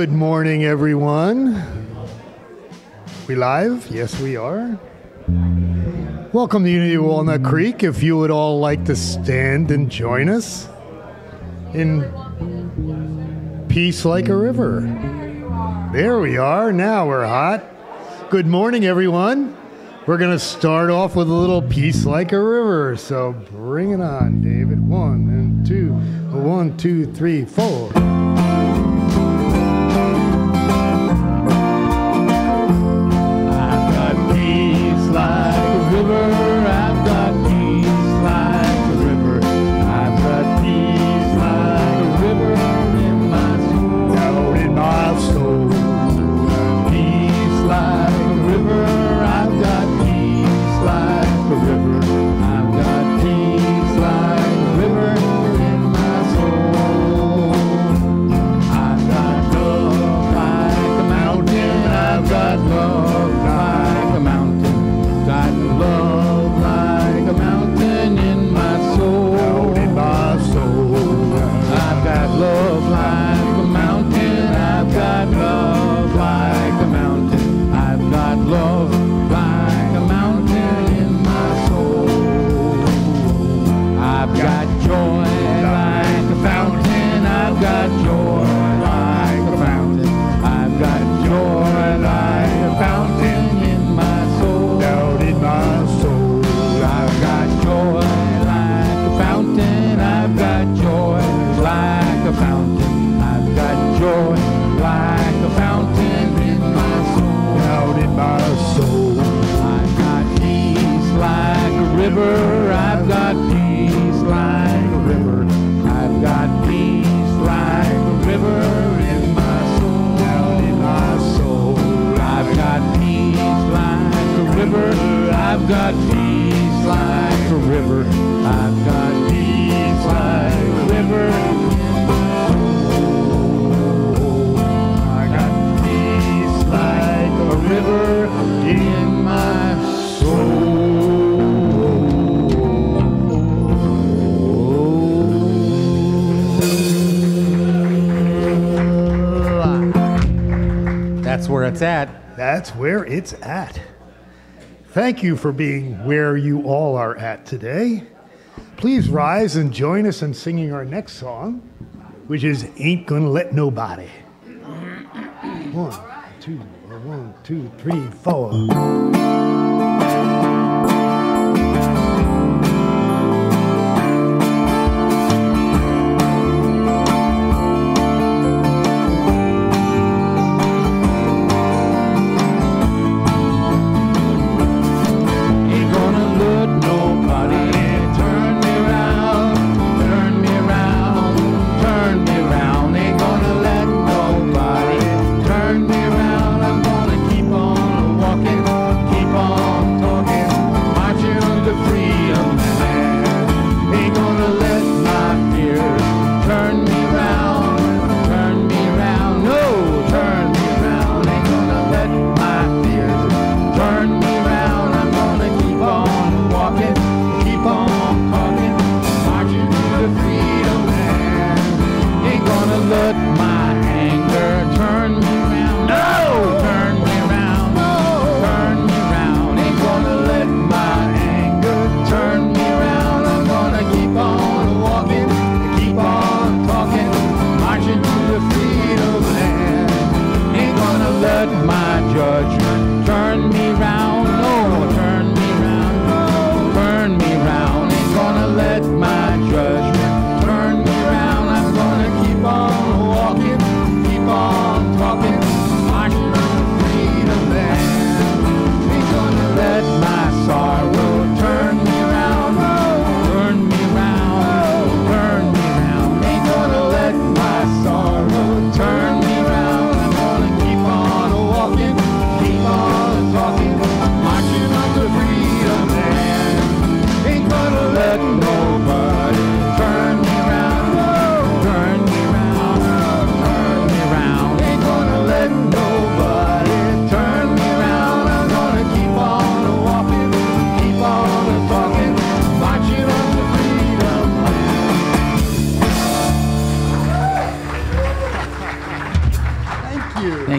Good morning, everyone. We live? Yes, we are. Welcome to Unity Walnut Creek. If you would all like to stand and join us in peace like a river. There we are. Now we're hot. Good morning, everyone. We're going to start off with a little peace like a river. So bring it on, David. 1 and 2. 1, 2, 3, 4. That's where it's at. Thank you for being where you all are at today. Please rise and join us in singing our next song, which is Ain't Gonna Let Nobody. 1, 2, 1, 2, 3, 4. Keep on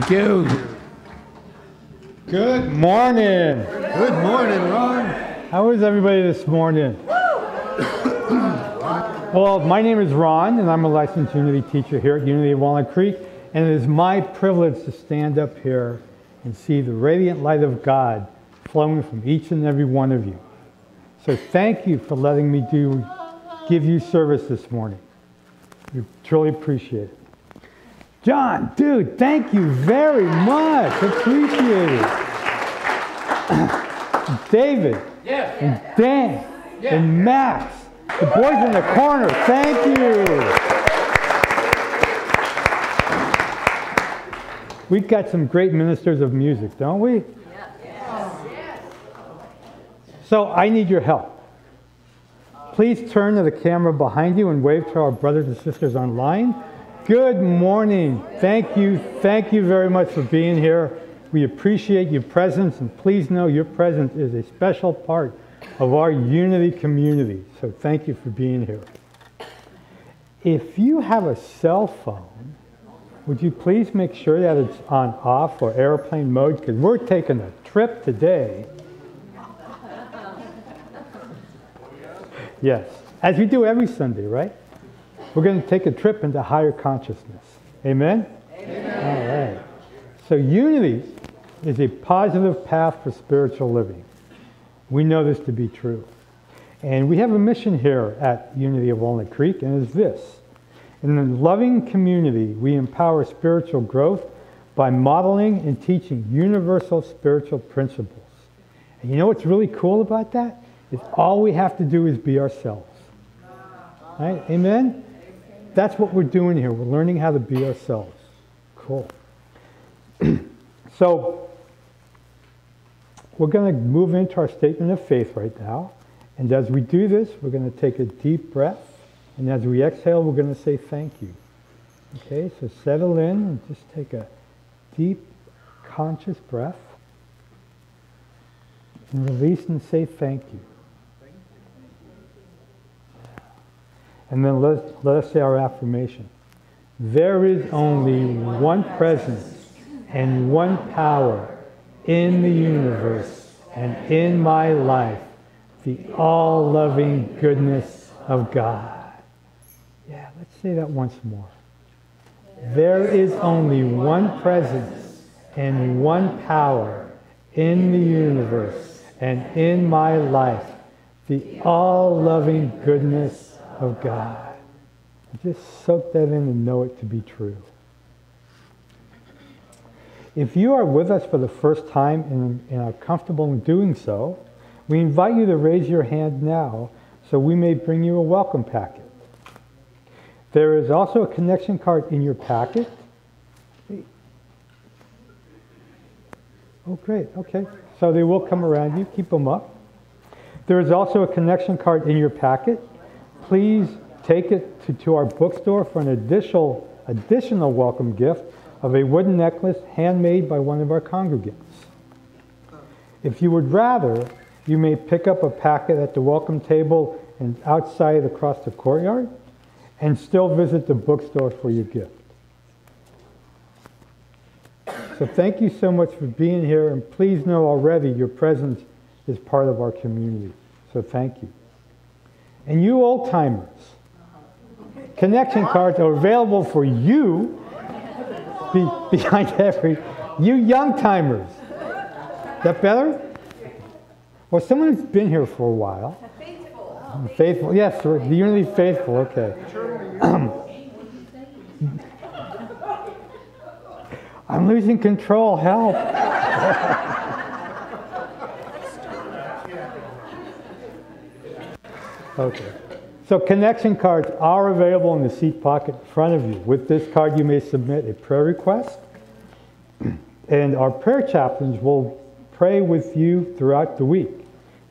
Thank you. Good morning. Good morning, Ron. How is everybody this morning? Well, my name is Ron, and I'm a licensed Unity teacher here at Unity of Walnut Creek, and it is my privilege to stand up here and see the radiant light of God flowing from each and every one of you. So thank you for letting me give you service this morning. We truly appreciate it. John, dude, thank you very much. Appreciate it. David, and Dan, and Max, the boys in the corner, thank you. We've got some great ministers of music, don't we? Yes. So I need your help. Please turn to the camera behind you and wave to our brothers and sisters online. Good morning. Thank you very much for being here. We appreciate your presence, and please know your presence is a special part of our Unity community. So thank you for being here. If you have a cell phone, would you please make sure that it's on off or airplane mode, because we're taking a trip today. Yes, as we do every Sunday, right? We're going to take a trip into higher consciousness. Amen? Amen. All right. So Unity is a positive path for spiritual living. We know this to be true. And we have a mission here at Unity of Walnut Creek, and it's this. In a loving community, we empower spiritual growth by modeling and teaching universal spiritual principles. And you know what's really cool about that? Is all we have to do is be ourselves. Right? Amen? That's what we're doing here. We're learning how to be ourselves. Cool. So, we're going to move into our statement of faith right now. And as we do this, we're going to take a deep breath. And as we exhale, we're going to say thank you. Okay, so settle in and just take a deep, conscious breath. And release and say thank you. And then let us say our affirmation. There is only one presence and one power in the universe and in my life, the all-loving goodness of God. Yeah, let's say that once more. There is only one presence and one power in the universe and in my life, the all-loving goodness of God. Just soak that in and know it to be true. If you are with us for the first time and are comfortable in doing so, we invite you to raise your hand now so we may bring you a welcome packet. There is also a connection card in your packet. Oh, great. Okay. So they will come around you. Keep them up. There is also a connection card in your packet. Please take it to our bookstore for an additional welcome gift of a wooden necklace handmade by one of our congregants. If you would rather, you may pick up a packet at the welcome table and outside across the courtyard, and still visit the bookstore for your gift. So thank you so much for being here, and please know already your presence is part of our community. So thank you. And you old-timers, connection cards are available for you behind every, you young-timers. Is that better? Well, someone who's been here for a while. Faithful, yes, the Unity faithful, okay. I'm losing control, help. Okay. So connection cards are available in the seat pocket in front of you. With this card, you may submit a prayer request, and our prayer chaplains will pray with you throughout the week.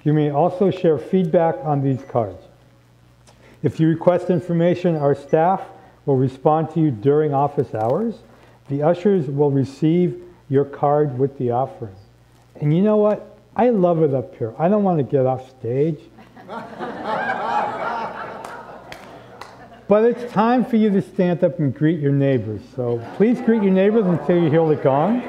You may also share feedback on these cards. If you request information, our staff will respond to you during office hours. The ushers will receive your card with the offering. And you know what? I love it up here. I don't want to get off stage. But it's time for you to stand up and greet your neighbors. So please greet your neighbors until you hear the gong.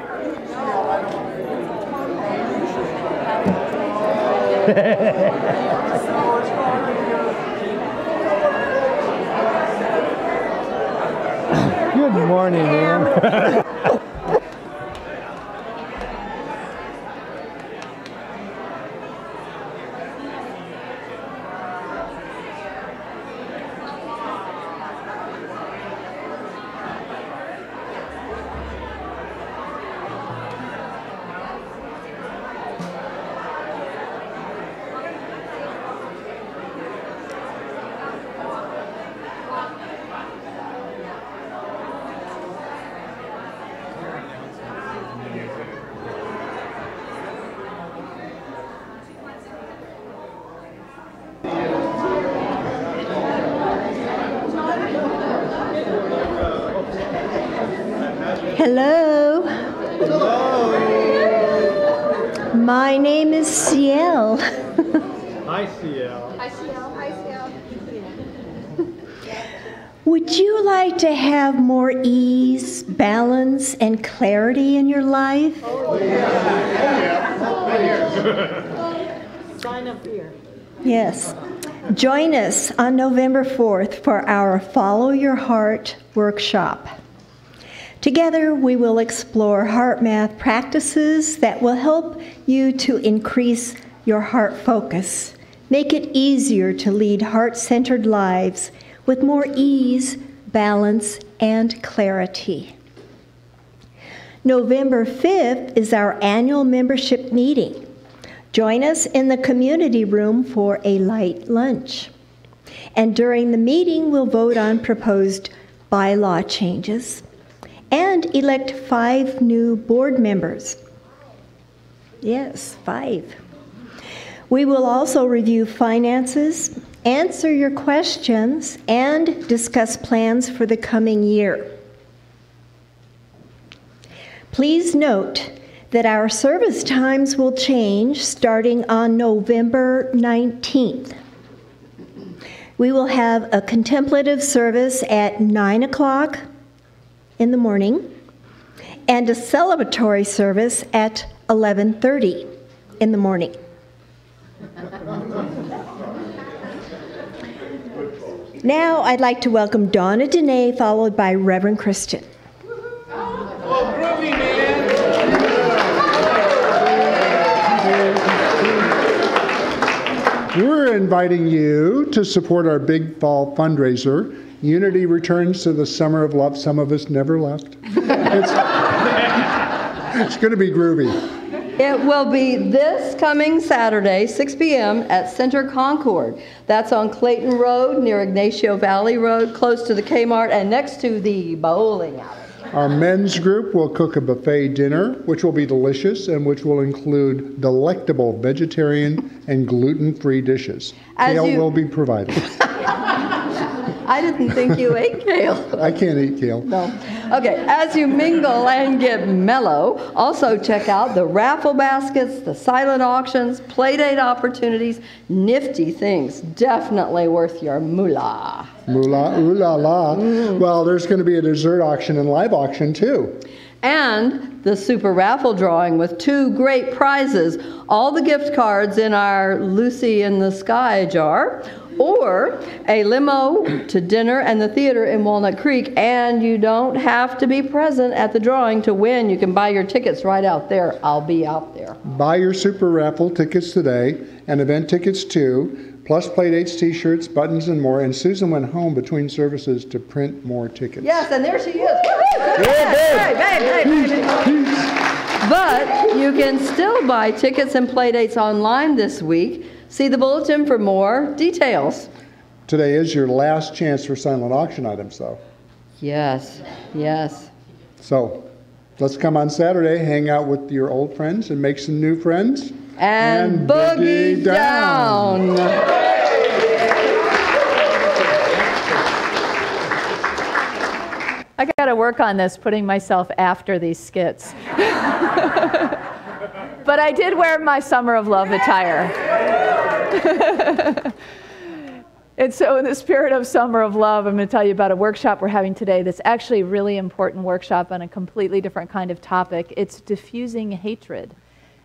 Good morning, man. Hello. Hello. My name is Ciel. Hi, Ciel. Hi, Ciel. Hi, Ciel. Would you like to have more ease, balance, and clarity in your life? Sign up here. Yes. Join us on November 4th for our Follow Your Heart workshop. Together, we will explore heart math practices that will help you to increase your heart focus, make it easier to lead heart-centered lives with more ease, balance, and clarity. November 5th is our annual membership meeting. Join us in the community room for a light lunch. And during the meeting, we'll vote on proposed bylaw changes and elect 5 new board members. Yes, 5. We will also review finances, answer your questions, and discuss plans for the coming year. Please note that our service times will change starting on November 19th. We will have a contemplative service at 9 o'clock in the morning and a celebratory service at 11:30 in the morning. Now I'd like to welcome Donna Dene, followed by Reverend Christian. We're inviting you to support our Big Fall fundraiser. Unity returns to the Summer of Love. Some of us never left. It's going to be groovy. It will be this coming Saturday, 6 p.m. at Center Concord. That's on Clayton Road, near Ignacio Valley Road, close to the Kmart and next to the bowling alley. Our men's group will cook a buffet dinner, which will be delicious and which will include delectable vegetarian and gluten-free dishes. Kale will be provided. I didn't think you ate kale. I can't eat kale. No. Okay, as you mingle and get mellow, also check out the raffle baskets, the silent auctions, playdate opportunities, nifty things. Definitely worth your moolah. Moolah, ooh la la. Well, there's going to be a dessert auction and live auction too. And the super raffle drawing with 2 great prizes, all the gift cards in our Lucy in the Sky jar, or a limo to dinner and the theater in Walnut Creek, and you don't have to be present at the drawing to win. You can buy your tickets right out there. I'll be out there. Buy your super raffle tickets today, and event tickets too, plus playdates, t-shirts, buttons, and more. And Susan went home between services to print more tickets. Yes, and there she is. But you can still buy tickets and playdates online this week. See the bulletin for more details. Today is your last chance for silent auction items, though. Yes, yes. So let's come on Saturday, hang out with your old friends and make some new friends. And boogie down. I got to work on this, putting myself after these skits. But I did wear my Summer of Love attire. And so in the spirit of Summer of Love, I'm going to tell you about a workshop we're having today that's actually a really important workshop on a completely different kind of topic. It's diffusing hatred.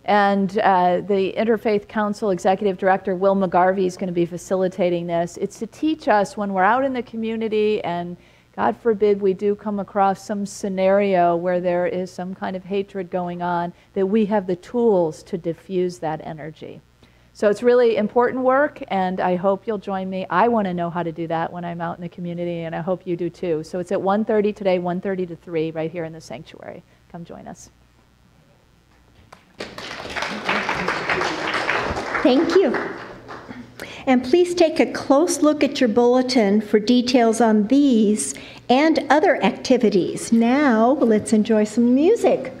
And the Interfaith Council Executive Director, Will McGarvey, is going to be facilitating this. It's to teach us when we're out in the community and God forbid we do come across some scenario where there is some kind of hatred going on, that we have the tools to diffuse that energy. So it's really important work, and I hope you'll join me. I want to know how to do that when I'm out in the community, and I hope you do too. So it's at 1:30 today, 1:30 to 3, right here in the sanctuary. Come join us. Thank you. And please take a close look at your bulletin for details on these and other activities. Now, let's enjoy some music.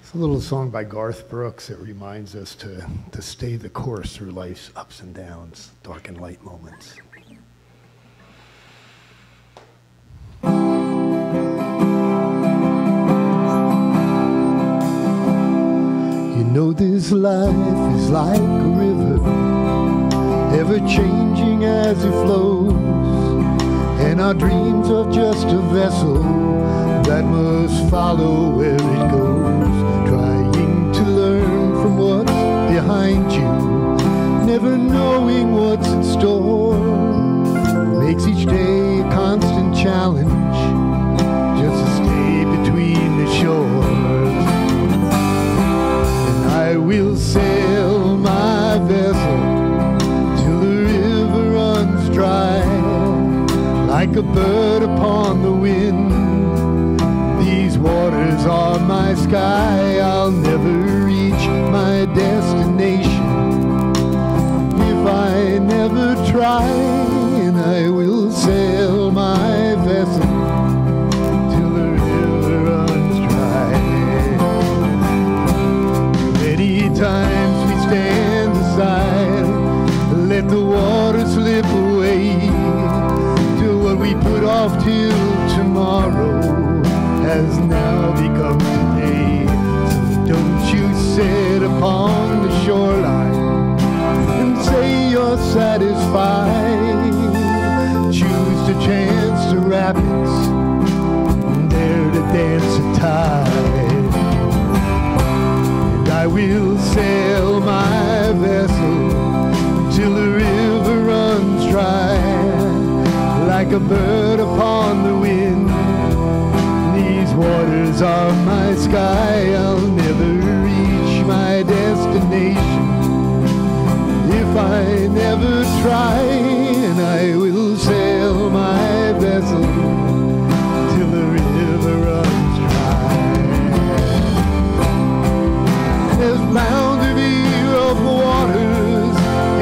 It's a little song by Garth Brooks that reminds us to stay the course through life's ups and downs, dark and light moments. You know this life is like a river, ever changing as it flows, and our dreams are just a vessel that must follow where it goes, trying to learn from what's behind you, never knowing what's in store, makes each day a constant challenge, just to stay between the shores. I will sail my vessel till the river runs dry, like a bird upon the wind. These waters are my sky. I'll never reach my destination if I never try, and I will sail my vessel till the river runs dry. Times we stand aside, let the water slip away, till what we put off till tomorrow has now become today. So don't you sit upon the shoreline and say you're satisfied. Choose to chance the rapids and dare to dance a tide. I will sail my vessel till the river runs dry, like a bird upon the wind. These waters are my sky. I'll never reach my destination if I never try, and I will sail my vessel till the river runs dry. There's bound to be rough waters,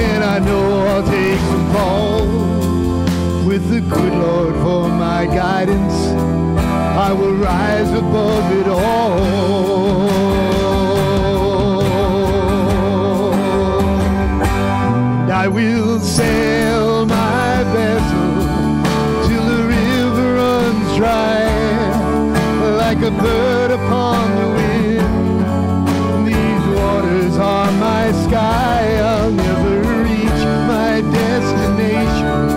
and I know I'll take some falls. With the good Lord for my guidance, I will rise above it all. And I will sail my vessel till the river runs dry, like a bird upon the wind. Are my sky. I'll never reach my destination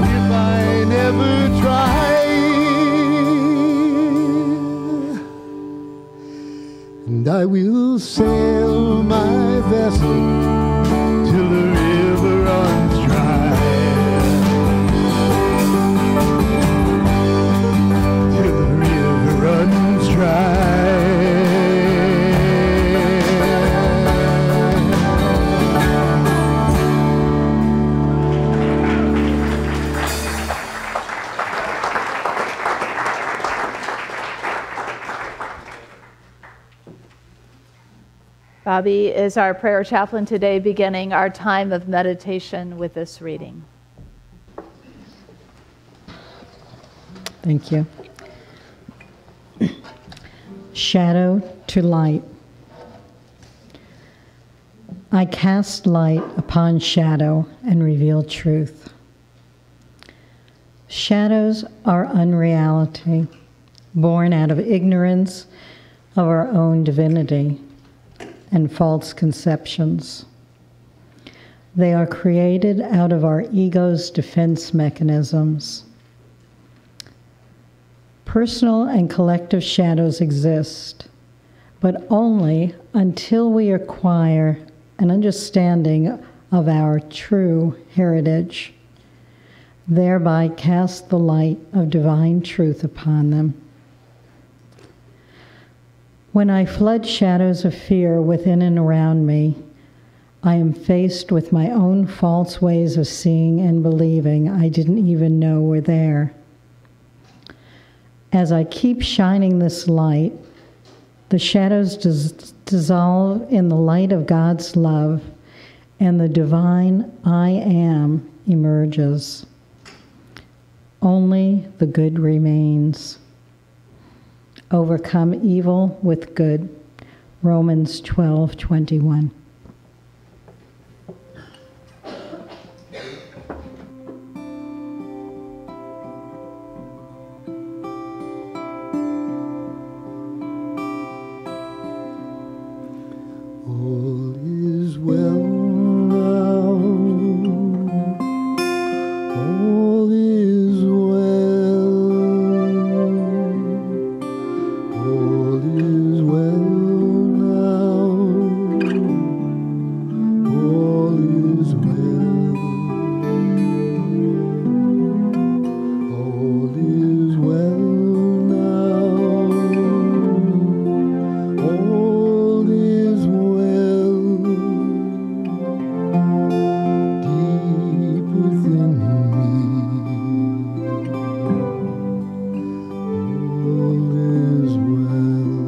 if I never try, and I will sail my vessel till the river runs dry, till the river runs dry. Bobby is our prayer chaplain today, beginning our time of meditation with this reading. Thank you. Shadow to light. I cast light upon shadow and reveal truth. Shadows are unreality, born out of ignorance of our own divinity and false conceptions. They are created out of our ego's defense mechanisms. Personal and collective shadows exist, but only until we acquire an understanding of our true heritage, thereby cast the light of divine truth upon them. When I flood shadows of fear within and around me, I am faced with my own false ways of seeing and believing I didn't even know were there. As I keep shining this light, the shadows dissolve in the light of God's love, and the divine I am emerges. Only the good remains. Overcome evil with good. Romans 12:21. All is well now. All is well. All is well now. All is well. All is well now. All is well. Deep within me. All is well.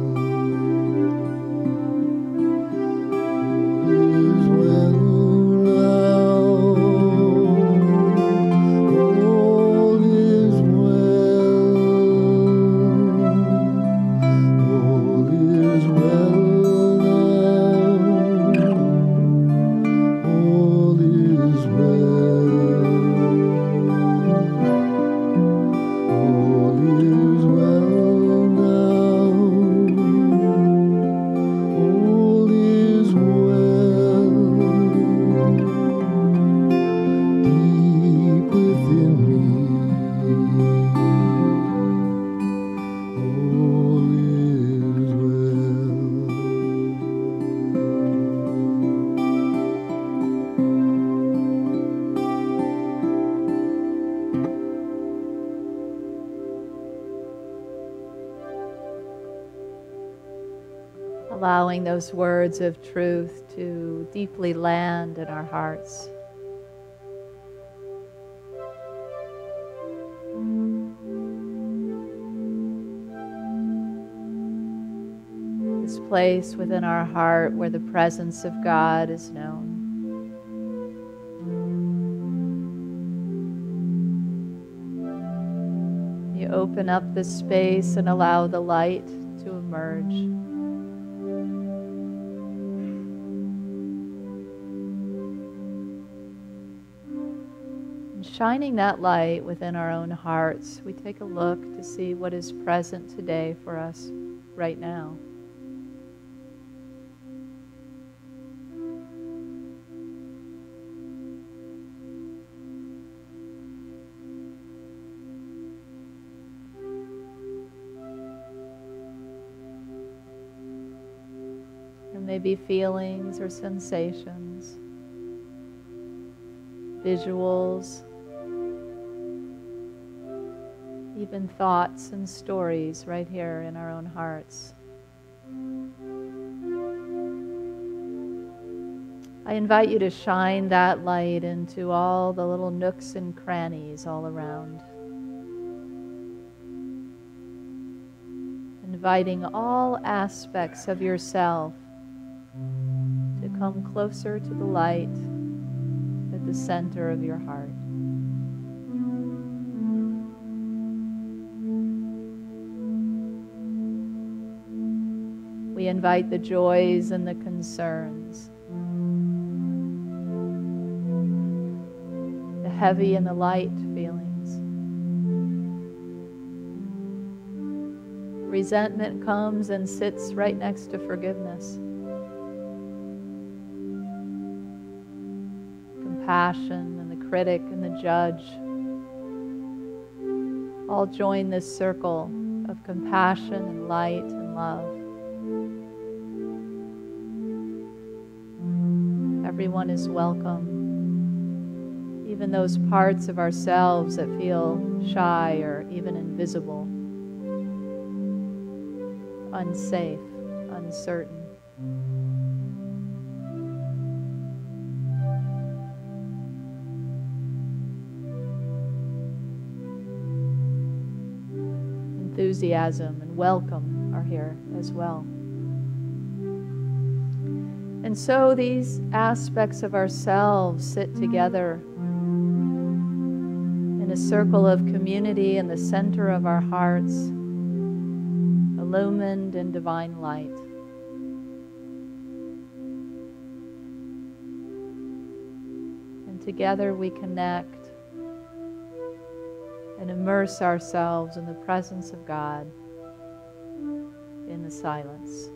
All is well now. All is well. All is well now. All is well. All is well now. All is well. Deep within me. All is well. Allowing those words of truth to deeply land in our hearts. This place within our heart where the presence of God is known. You open up this space and allow the light to emerge. And shining that light within our own hearts, we take a look to see what is present today for us right now. There may be feelings or sensations, visuals, even thoughts and stories right here in our own hearts. I invite you to shine that light into all the little nooks and crannies all around. Inviting all aspects of yourself to come closer to the light at the center of your heart. We invite the joys and the concerns, the heavy and the light feelings. Resentment comes and sits right next to forgiveness. compassion and the critic and the judge all join this circle of compassion and light and love. Everyone is welcome, even those parts of ourselves that feel shy or even invisible, unsafe, uncertain. Enthusiasm and welcome are here as well. And so these aspects of ourselves sit together in a circle of community in the center of our hearts, illumined in divine light. And together we connect and immerse ourselves in the presence of God in the silence.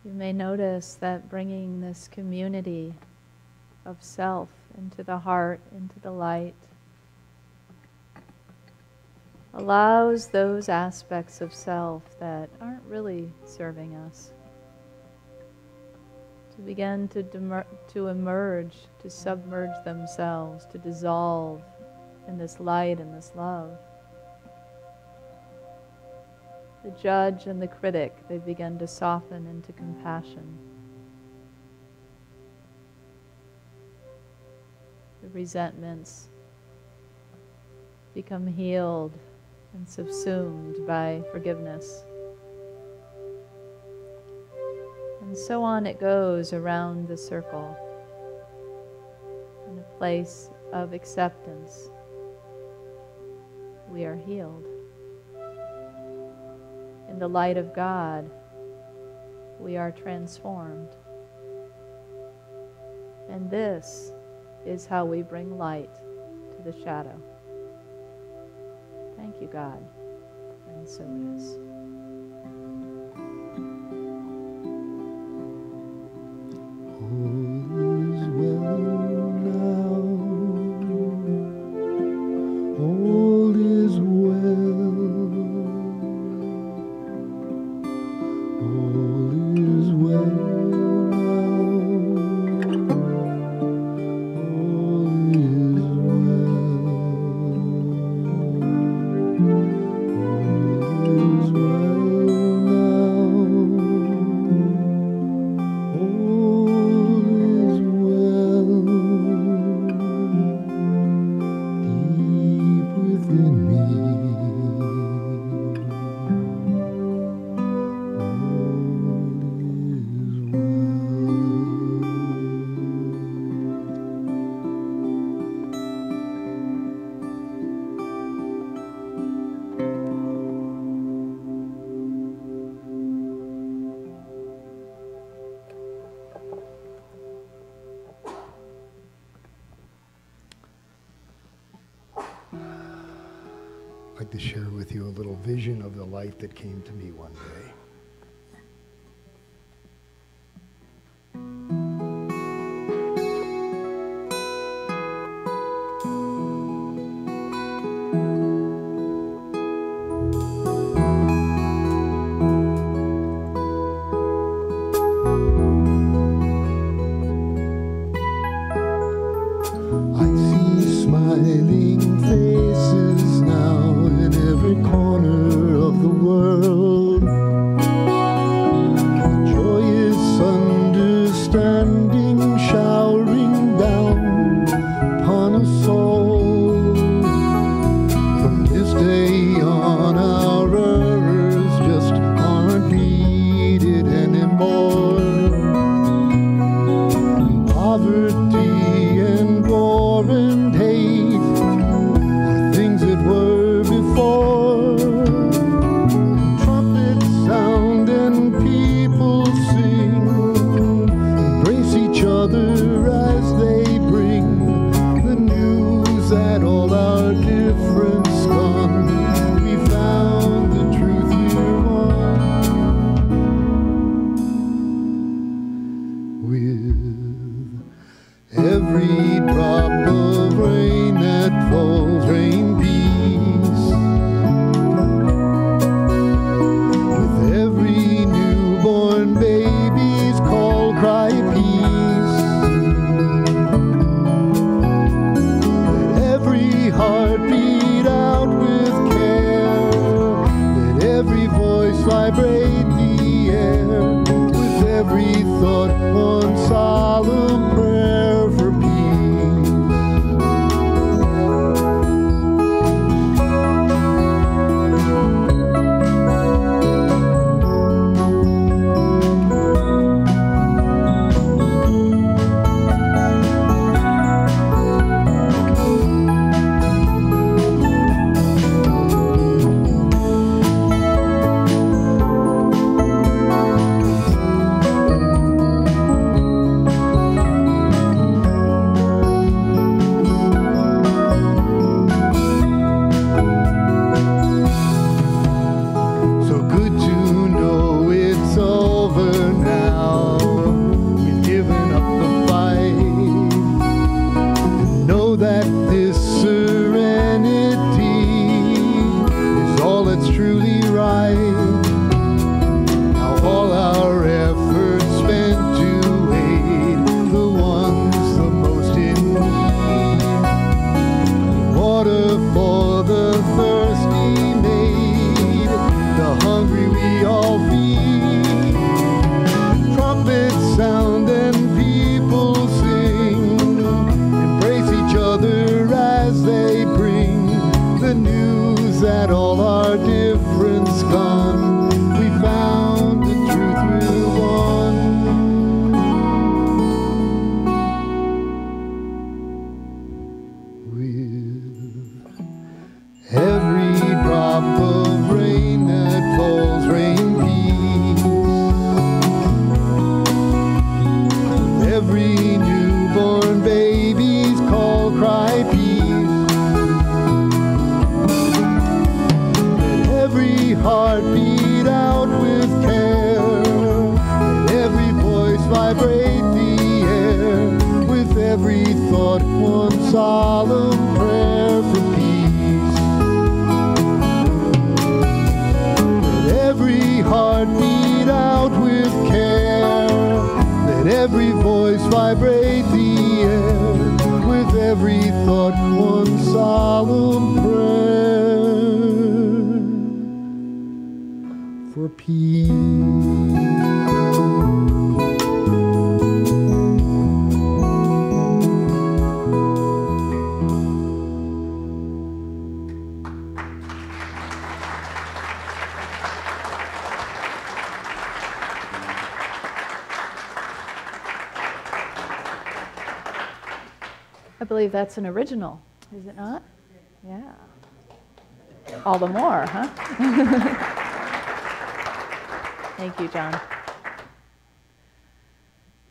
You may notice that bringing this community of self into the heart, into the light, allows those aspects of self that aren't really serving us to begin to emerge, to submerge themselves, to dissolve in this light and this love. The judge and the critic, they begin to soften into compassion. The resentments become healed and subsumed by forgiveness. And so on it goes around the circle in a place of acceptance. We are healed. In the light of God, we are transformed. And this is how we bring light to the shadow. Thank you, God. And so it is. to share with you a little vision of the light that came to me one day. I see smiling faces now in every corner of the world. Joyous understanding showering down upon us all. From this day on, our errors just aren't needed anymore. Poverty and war and hate are things that were before. Trumpets sound and people sing, embrace each other as they bring the news that all our difference gone. We found the truth we're one with. Every drop of rain that falls, rain peace. With every newborn baby's call, cry peace. Let every heart beat out with care. Let every voice vibrate the air. With every thought, one solemn prayer for peace. So good to know it's over now. We've given up the fight. Know that this serenity is all that's truly right. Now all our efforts spent to aid the ones the most in need. Water for the thirsty made, the hungry we all feed. Trumpets sound and people sing, embrace each other as they bring the news that all our difference gone. We found the truth we're one. With every drop of rain that falls, rain peace. With every newborn baby's call, cry peace. Let every heart beat out with care. Let every voice vibrate the air. With every thought, one solemn prayer for peace. Let every heart beat out with care. Let every voice vibrate the air. With every thought, one solemn prayer for peace. I believe that's an original, is it not? Yeah. All the more, huh? Thank you, John.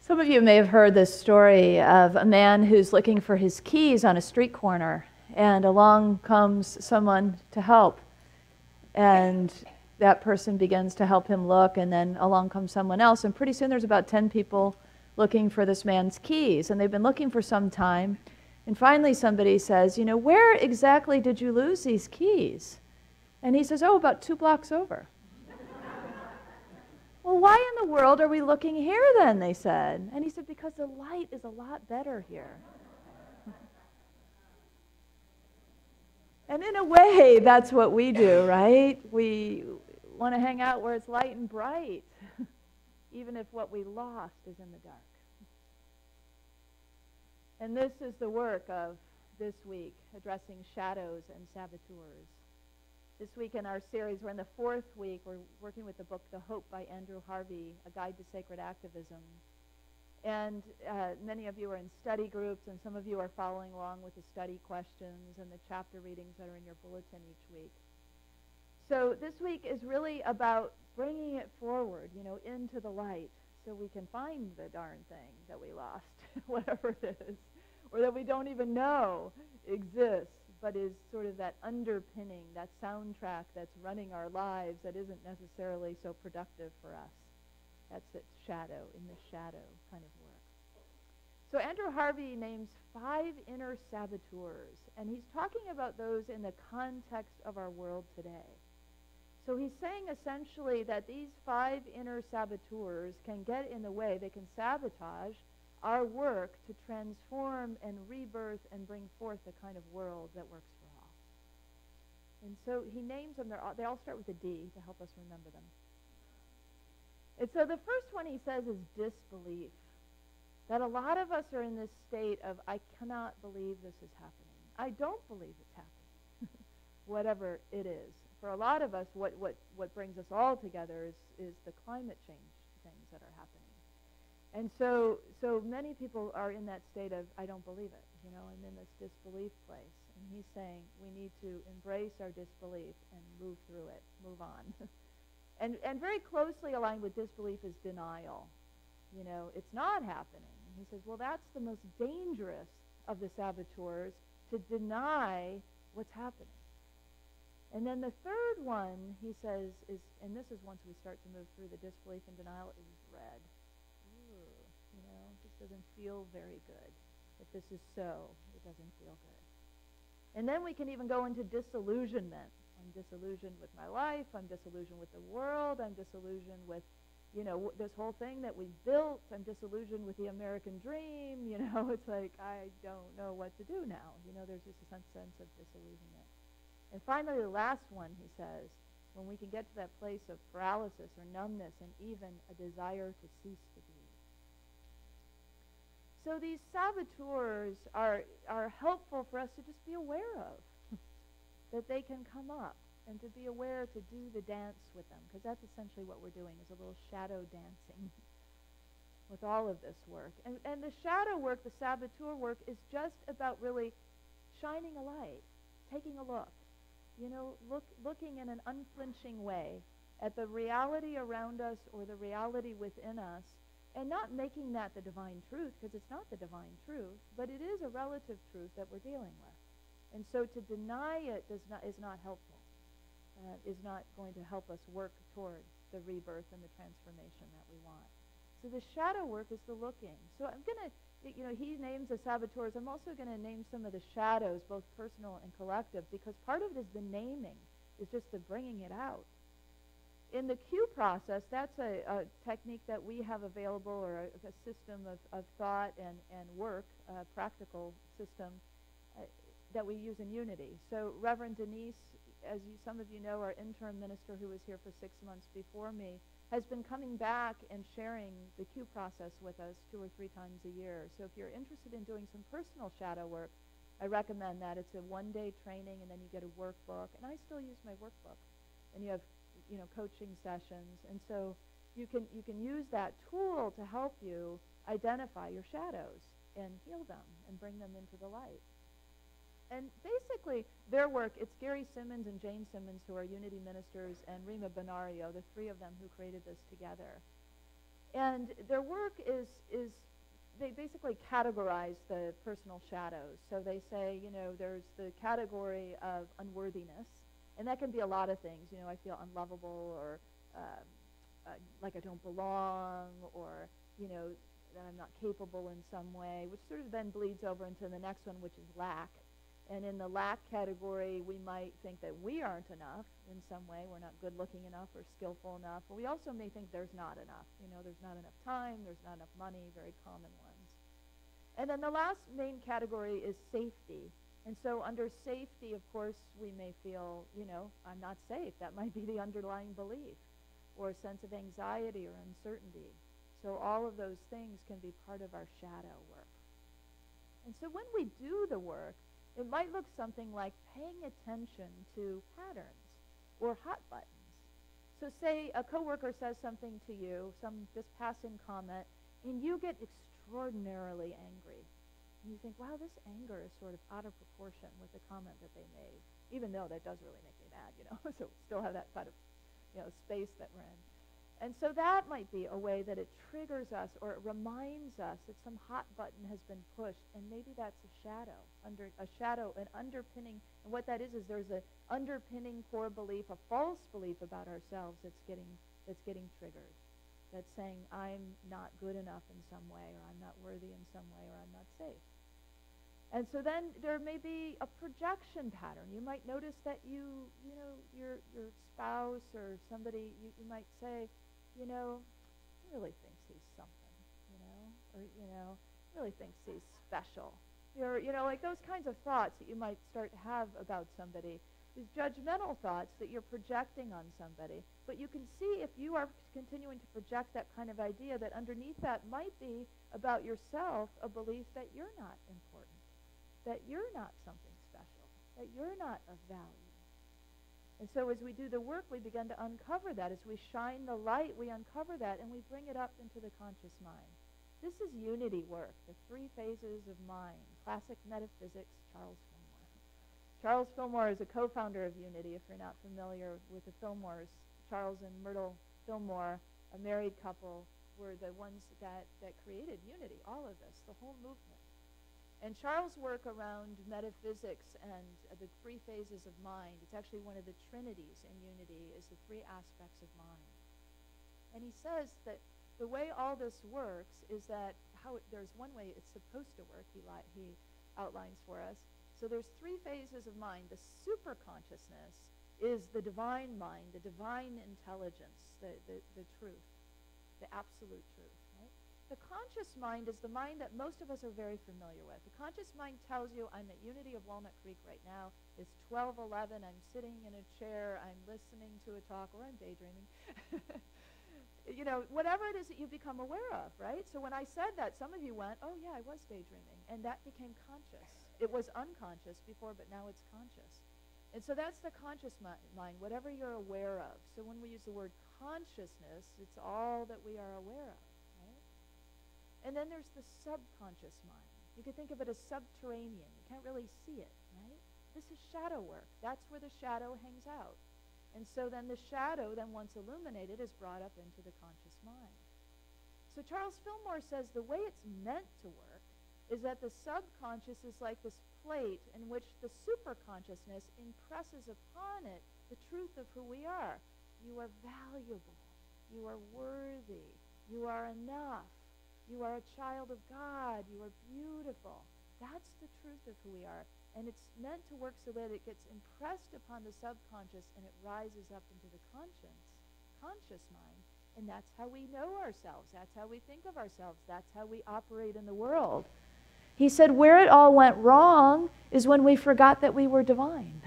Some of you may have heard this story of a man who's looking for his keys on a street corner, and along comes someone to help. And that person begins to help him look, and then along comes someone else, and pretty soon there's about 10 people looking for this man's keys, and they've been looking for some time. And finally somebody says, you know, where exactly did you lose these keys? And he says, oh, about 2 blocks over. Well, why in the world are we looking here then, they said. And he said, because the light is a lot better here. And in a way, that's what we do, right? We want to hang out where it's light and bright, even if what we lost is in the dark. And this is the work of this week, addressing shadows and saboteurs. This week in our series, we're in the 4th week. We're working with the book The Hope by Andrew Harvey, A Guide to Sacred Activism. And many of you are in study groups, and some of you are following along with the study questions and the chapter readings that are in your bulletin each week. So this week is really about bringing it forward, you know, into the light, so we can find the darn thing that we lost, whatever it is, or that we don't even know exists, but is sort of that underpinning, that soundtrack that's running our lives that isn't necessarily so productive for us. That's its shadow, in the shadow kind of work. So Andrew Harvey names 5 inner saboteurs, and he's talking about those in the context of our world today. So he's saying essentially that these 5 inner saboteurs can get in the way, they can sabotage our work to transform and rebirth and bring forth the kind of world that works for all. And so he names them, they all start with a D to help us remember them. And so the first one he says is disbelief. That a lot of us are in this state of, I cannot believe this is happening. I don't believe it's happening, whatever it is. For a lot of us, what brings us all together is the climate change things that are happening. And so many people are in that state of, I don't believe it, you know, I'm in this disbelief place. And he's saying we need to embrace our disbelief and move through it, move on. And very closely aligned with disbelief is denial. You know, it's not happening. And he says, well, that's the most dangerous of the saboteurs, to deny what's happening. And then the third one, he says, is, and this is once we start to move through the disbelief and denial, is dread. Ooh, you know, this doesn't feel very good. If this is so, it doesn't feel good. And then we can even go into disillusionment. I'm disillusioned with my life. I'm disillusioned with the world. I'm disillusioned with, you know, this whole thing that we've built. I'm disillusioned with the American dream. You know, it's like, I don't know what to do now. You know, there's just a sense of disillusionment. And finally, the last one, he says, when we can get to that place of paralysis or numbness and even a desire to cease to be. So these saboteurs are helpful for us to just be aware of, that they can come up, and to be aware to do the dance with them, because that's essentially what we're doing, is a little shadow dancing with all of this work. And the shadow work, the saboteur work, is just about really shining a light, taking a look, you know, looking in an unflinching way at the reality around us or the reality within us, and not making that the divine truth, because it's not the divine truth, but it is a relative truth that we're dealing with. And so to deny it is not helpful, is not going to help us work toward the rebirth and the transformation that we want. So the shadow work is the looking. So I'm going to, you know, he names the saboteurs. I'm also going to name some of the shadows, both personal and collective, because part of it is the naming, is just the bringing it out. In the Q process, that's a technique that we have available, or a system of thought and work, a practical system that we use in Unity. So Reverend Denise, as some of you know, our interim minister who was here for 6 months before me, has been coming back and sharing the Q process with us 2 or 3 times a year. So if you're interested in doing some personal shadow work, I recommend that. It's a 1-day training, and then you get a workbook. And I still use my workbook. And you have, you know, coaching sessions. And so you can use that tool to help you identify your shadows and heal them and bring them into the light. And basically, their work, it's Gary Simmons and Jane Simmons, who are Unity ministers, and Rima Benario, the 3 of them who created this together. And their work is they basically categorize the personal shadows. So they say, you know, there's the category of unworthiness, And that can be a lot of things. You know, I feel unlovable, or like I don't belong, or, you know, that I'm not capable in some way, which sort of then bleeds over into the next one, which is lack. And in the lack category, we might think that we aren't enough in some way. We're not good looking enough or skillful enough. But we also may think there's not enough. You know, there's not enough time, there's not enough money, very common ones. And then the last main category is safety. And so under safety, of course, we may feel, you know, I'm not safe. That might be the underlying belief, or a sense of anxiety or uncertainty. So all of those things can be part of our shadow work. And so when we do the work, it might look something like paying attention to patterns or hot buttons. So say a coworker says something to you, some just passing comment, and you get extraordinarily angry. And you think, wow, this anger is sort of out of proportion with the comment that they made, even though that does really make me mad, you know. So we still have that kind of, you know, space that we're in. And so that might be a way that it triggers us, or it reminds us that some hot button has been pushed, and maybe that's a shadow, an underpinning. And what that is there's an underpinning core belief, a false belief about ourselves that's getting triggered. That's saying, I'm not good enough in some way, or I'm not worthy in some way, or I'm not safe. And so then there may be a projection pattern. You might notice that you know, your spouse or somebody, you might say, you know, he really thinks he's something, you know, or, you know, really thinks he's special. You know, like those kinds of thoughts that you might start to have about somebody. These judgmental thoughts that you're projecting on somebody. But you can see, if you are continuing to project that kind of idea, that underneath that might be about yourself a belief that you're not important, that you're not something special, that you're not of value. And so as we do the work, we begin to uncover that. As we shine the light, we uncover that, and we bring it up into the conscious mind. This is unity work, the 3 phases of mind, classic metaphysics, Charles Fillmore. Charles Fillmore is a co-founder of Unity, if you're not familiar with the Fillmores. Charles and Myrtle Fillmore, a married couple, were the ones that created Unity, all of this, the whole movement. And Charles' work around metaphysics and the 3 phases of mind, it's actually one of the trinities in Unity, is the 3 aspects of mind. And he says that the way all this works is that there's one way it's supposed to work, he outlines for us. So there's 3 phases of mind. The superconsciousness is the divine mind, the divine intelligence, the truth, the absolute truth. The conscious mind is the mind that most of us are very familiar with. The conscious mind tells you, I'm at Unity of Walnut Creek right now. It's 12:11. I'm sitting in a chair. I'm listening to a talk, or I'm daydreaming. You know, whatever it is that you become aware of, right? So when I said that, some of you went, oh, yeah, I was daydreaming. And that became conscious. It was unconscious before, but now it's conscious. And so that's the conscious mind, whatever you're aware of. So when we use the word consciousness, it's all that we are aware of. And then there's the subconscious mind. You could think of it as subterranean. You can't really see it, right? This is shadow work. That's where the shadow hangs out. And so then the shadow, then once illuminated, is brought up into the conscious mind. So Charles Fillmore says the way it's meant to work is that the subconscious is like this plate in which the superconsciousness impresses upon it the truth of who we are. You are valuable. You are worthy. You are enough. You are a child of God. You are beautiful. That's the truth of who we are. And it's meant to work so that it gets impressed upon the subconscious and it rises up into the conscious mind. And that's how we know ourselves. That's how we think of ourselves. That's how we operate in the world. He said where it all went wrong is when we forgot that we were divine.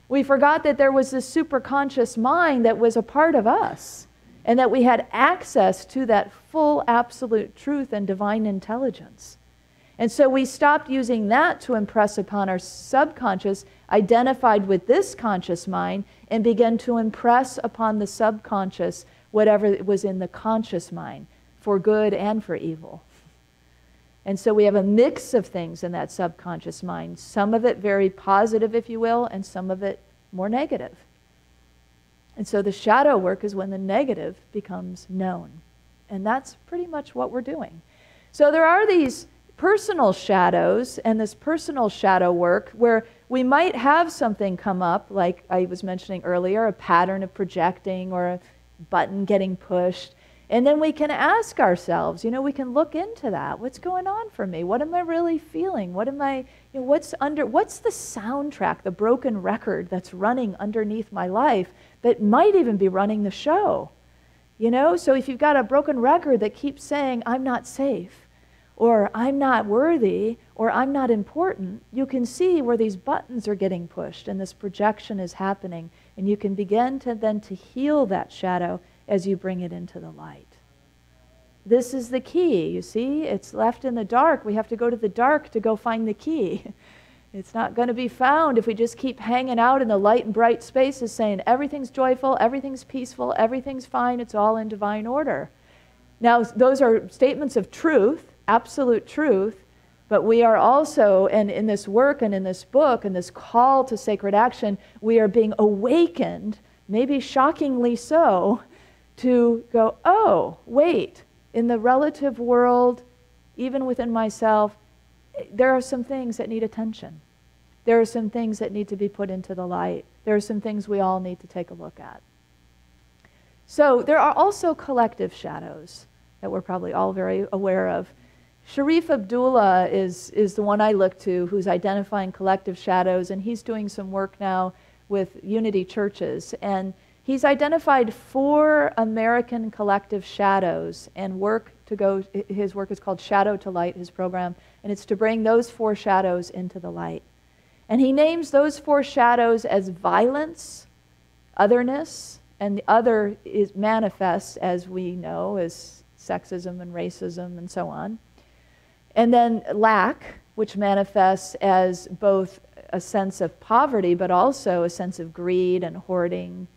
We forgot that there was this superconscious mind that was a part of us, and that we had access to that full absolute truth and divine intelligence. And so we stopped using that to impress upon our subconscious, identified with this conscious mind, and began to impress upon the subconscious whatever was in the conscious mind, for good and for evil. And so we have a mix of things in that subconscious mind, some of it very positive, if you will, and some of it more negative. And so the shadow work is when the negative becomes known. And that's pretty much what we're doing. So there are these personal shadows and this personal shadow work where we might have something come up, like I was mentioning earlier, a pattern of projecting or a button getting pushed. And then we can ask ourselves, we can look into that. What's going on for me? What am I really feeling? What am I, what's the soundtrack, the broken record that's running underneath my life that might even be running the show? So if you've got a broken record that keeps saying, I'm not safe, or I'm not worthy, or I'm not important, you can see where these buttons are getting pushed and this projection is happening. And you can begin to heal that shadow as you bring it into the light. This is the key, you see? It's left in the dark. We have to go to the dark to go find the key. It's not going to be found if we just keep hanging out in the light and bright spaces saying everything's joyful, everything's peaceful, everything's fine, it's all in divine order. Now, those are statements of truth, absolute truth, but we are also, and in this work and in this book and this call to sacred action, we are being awakened, maybe shockingly so, to go, oh, wait, in the relative world, even within myself, there are some things that need attention. There are some things that need to be put into the light. There are some things we all need to take a look at. So there are also collective shadows that we're probably all very aware of. Sharif Abdullah is the one I look to who's identifying collective shadows, and he's doing some work now with Unity churches. And he's identified 4 American collective shadows and his work is called Shadow to Light, his program, and it's to bring those 4 shadows into the light. And he names those 4 shadows as violence, otherness, and the other manifests, as we know, as sexism and racism and so on. And then lack, which manifests as both a sense of poverty, but also a sense of greed and hoarding.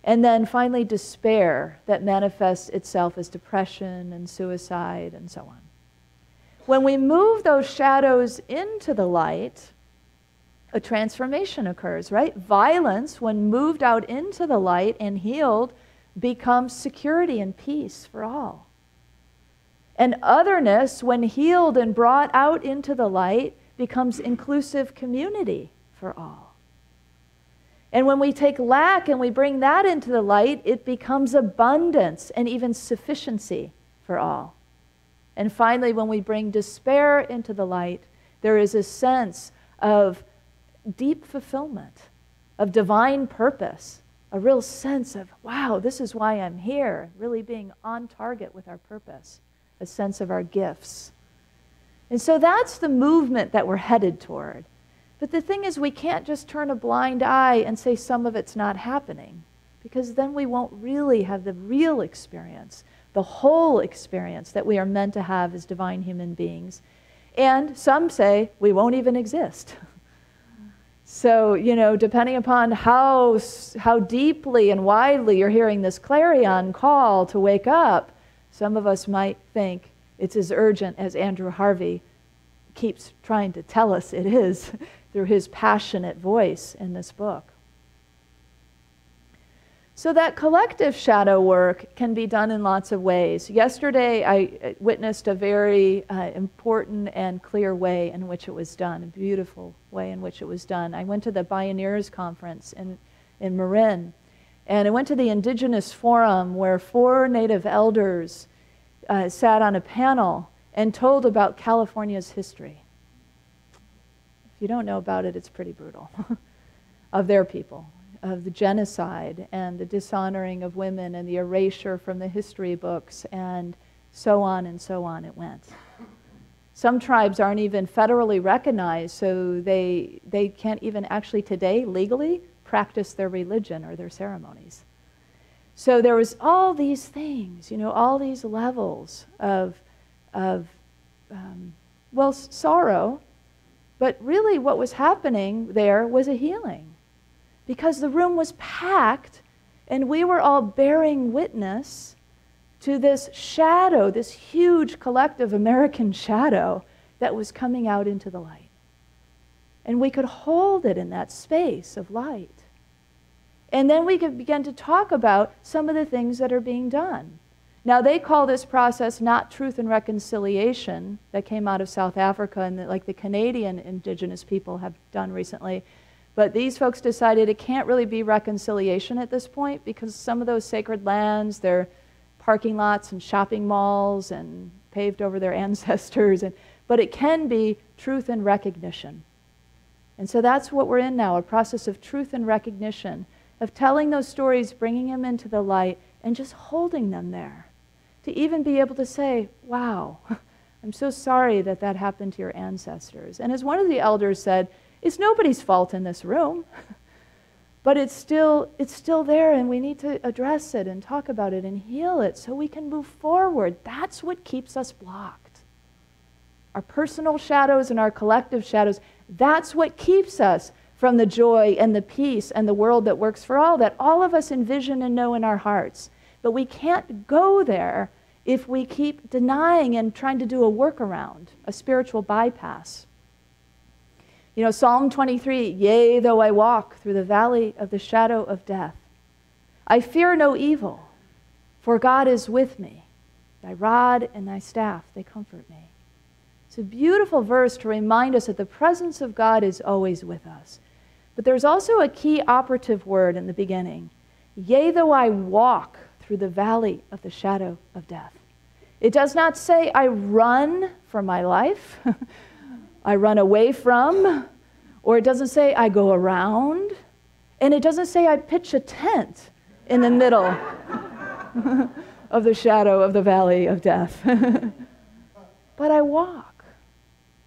And then finally, despair, that manifests itself as depression and suicide and so on. When we move those shadows into the light, a transformation occurs, right? Violence, when moved out into the light and healed, becomes security and peace for all. And otherness, when healed and brought out into the light, becomes inclusive community for all. And when we take lack and we bring that into the light, it becomes abundance and even sufficiency for all. And finally, when we bring despair into the light, there is a sense of deep fulfillment, of divine purpose, a real sense of, wow, this is why I'm here, really being on target with our purpose, a sense of our gifts. And so that's the movement that we're headed toward. But the thing is, we can't just turn a blind eye and say some of it's not happening, because then we won't really have the real experience, the whole experience that we are meant to have as divine human beings. And some say we won't even exist. So, depending upon how deeply and widely you're hearing this clarion call to wake up, some of us might think it's as urgent as Andrew Harvey keeps trying to tell us it is through his passionate voice in this book. So that collective shadow work can be done in lots of ways. Yesterday, I witnessed a very important and clear way in which it was done, a beautiful way in which it was done. I went to the Bioneers Conference in Marin, and I went to the Indigenous Forum where 4 Native elders sat on a panel and told about California's history. If you don't know about it, it's pretty brutal, of their people, of the genocide and the dishonoring of women and the erasure from the history books and so on it went. Some tribes aren't even federally recognized, so they can't even actually today legally practice their religion or their ceremonies. So there was all these things, all these levels of sorrow, but really what was happening there was a healing. Because the room was packed and we were all bearing witness to this shadow, this huge collective American shadow that was coming out into the light. And we could hold it in that space of light. And then we could begin to talk about some of the things that are being done. Now, they call this process not truth and reconciliation that came out of South Africa and like the Canadian indigenous people have done recently. But these folks decided it can't really be reconciliation at this point because some of those sacred lands, they're parking lots and shopping malls and paved over their ancestors. But it can be truth and recognition. And so that's what we're in now, a process of truth and recognition, of telling those stories, bringing them into the light, and just holding them there. To even be able to say, wow, I'm so sorry that that happened to your ancestors. And as one of the elders said, it's nobody's fault in this room, but it's still there, and we need to address it and talk about it and heal it so we can move forward. That's what keeps us blocked. Our personal shadows and our collective shadows, that's what keeps us from the joy and the peace and the world that works for all, that all of us envision and know in our hearts. But we can't go there if we keep denying and trying to do a workaround, a spiritual bypass. You know, Psalm 23, yea, though I walk through the valley of the shadow of death, I fear no evil, for God is with me. Thy rod and thy staff, they comfort me. It's a beautiful verse to remind us that the presence of God is always with us. But there's also a key operative word in the beginning. Yea, though I walk through the valley of the shadow of death. It does not say I run for my life, I run away from, or it doesn't say I go around, and it doesn't say I pitch a tent in the middle of the shadow of the valley of death. But I walk.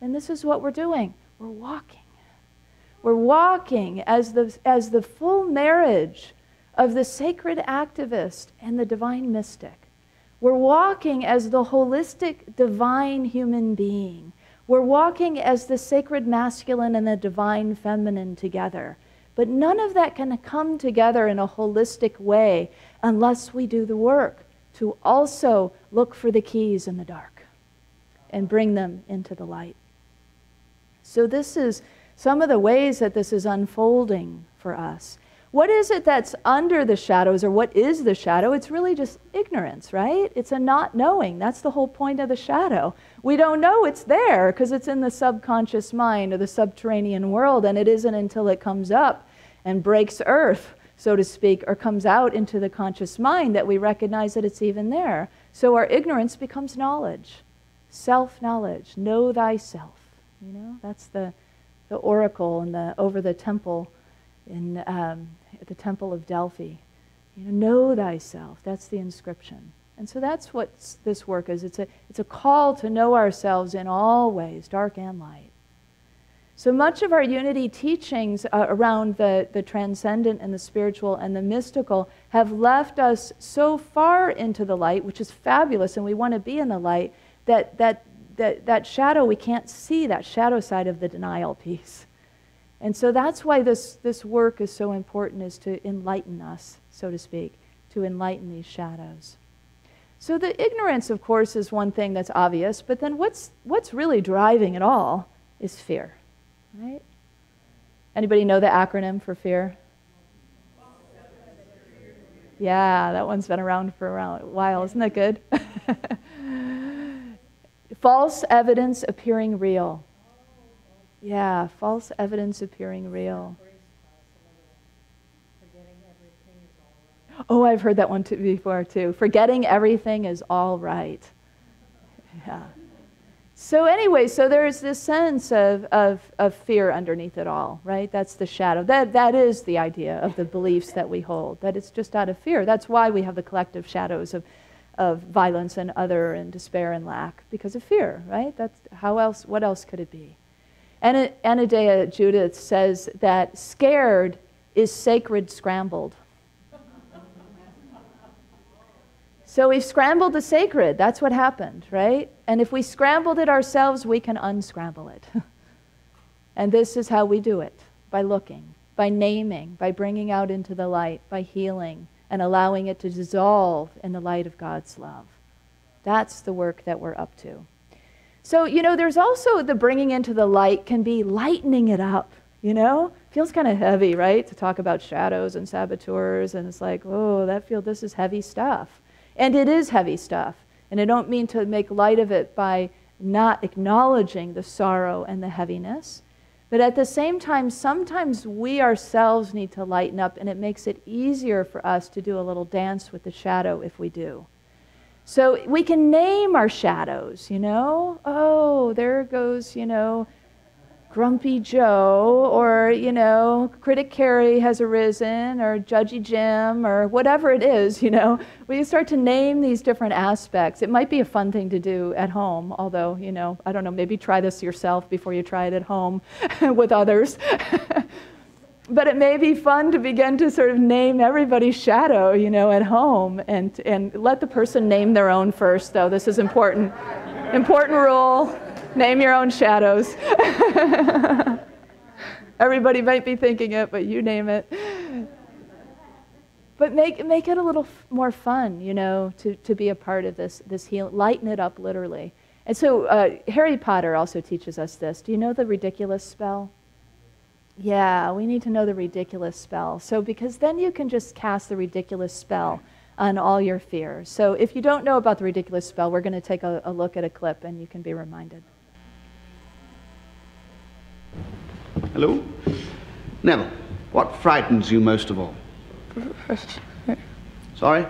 And this is what we're doing. We're walking. We're walking as the full marriage of the sacred activist and the divine mystic. We're walking as the holistic divine human being. We're walking as the sacred masculine and the divine feminine together. But none of that can come together in a holistic way unless we do the work to also look for the keys in the dark and bring them into the light. So this is some of the ways that this is unfolding for us. What is it that's under the shadows, or what is the shadow? It's really just ignorance, right? It's a not knowing. That's the whole point of the shadow. We don't know it's there because it's in the subconscious mind or the subterranean world, and it isn't until it comes up and breaks earth, so to speak, or comes out into the conscious mind that we recognize that it's even there. So our ignorance becomes knowledge, self-knowledge. Know thyself. You know, that's the oracle and over the temple in the Temple of Delphi. You know thyself. That's the inscription. And so that's what this work is. It's a call to know ourselves in all ways, dark and light. So much of our unity teachings around the transcendent and the spiritual and the mystical have left us so far into the light, which is fabulous, and we want to be in the light, that shadow, we can't see that shadow side of the denial piece. And so that's why this work is so important, is to enlighten us, so to speak, to enlighten these shadows. So the ignorance, of course, is one thing that's obvious, but then what's really driving it all is fear, right? Anybody know the acronym for fear? Yeah, that one's been around for a while. Isn't that good? False evidence appearing real. Yeah, false evidence appearing real. Oh, I've heard that one before too. Forgetting everything is all right. Yeah. So anyway, so there's this sense of fear underneath it all, right? That's the shadow. That is the idea of the beliefs that we hold, that it's just out of fear. That's why we have the collective shadows of violence and other and despair and lack, because of fear, right? That's how else, what else could it be? And Anodea Judith says that scared is sacred scrambled. So we've scrambled the sacred. That's what happened, right? And if we scrambled it ourselves, we can unscramble it. And this is how we do it, by looking, by naming, by bringing out into the light, by healing, and allowing it to dissolve in the light of God's love. That's the work that we're up to. So, you know, there's also the bringing into the light can be lightening it up, you know? Feels kind of heavy, right? To talk about shadows and saboteurs, and it's like, oh, this is heavy stuff. And it is heavy stuff. And I don't mean to make light of it by not acknowledging the sorrow and the heaviness. But at the same time, sometimes we ourselves need to lighten up, and it makes it easier for us to do a little dance with the shadow if we do. So we can name our shadows, you know. Oh, there goes, you know, Grumpy Joe, or, you know, Critic Carrie has arisen, or Judgy Jim, or whatever it is, you know. We start to name these different aspects. It might be a fun thing to do at home, although, you know, I don't know, maybe try this yourself before you try it at home with others. But it may be fun to begin to sort of name everybody's shadow, you know, at home, and let the person name their own first, though. This is important. Important rule. Name your own shadows. Everybody might be thinking it, but you name it. But make it a little more fun, you know, to be a part of this healing. Lighten it up, literally. And so Harry Potter also teaches us this. Do you know the ridiculous spell? Yeah, we need to know the ridiculous spell. So because then you can just cast the ridiculous spell on all your fears. So if you don't know about the ridiculous spell, we're going to take a look at a clip and you can be reminded. Hello? Neville, what frightens you most of all? Professor Snape. Sorry?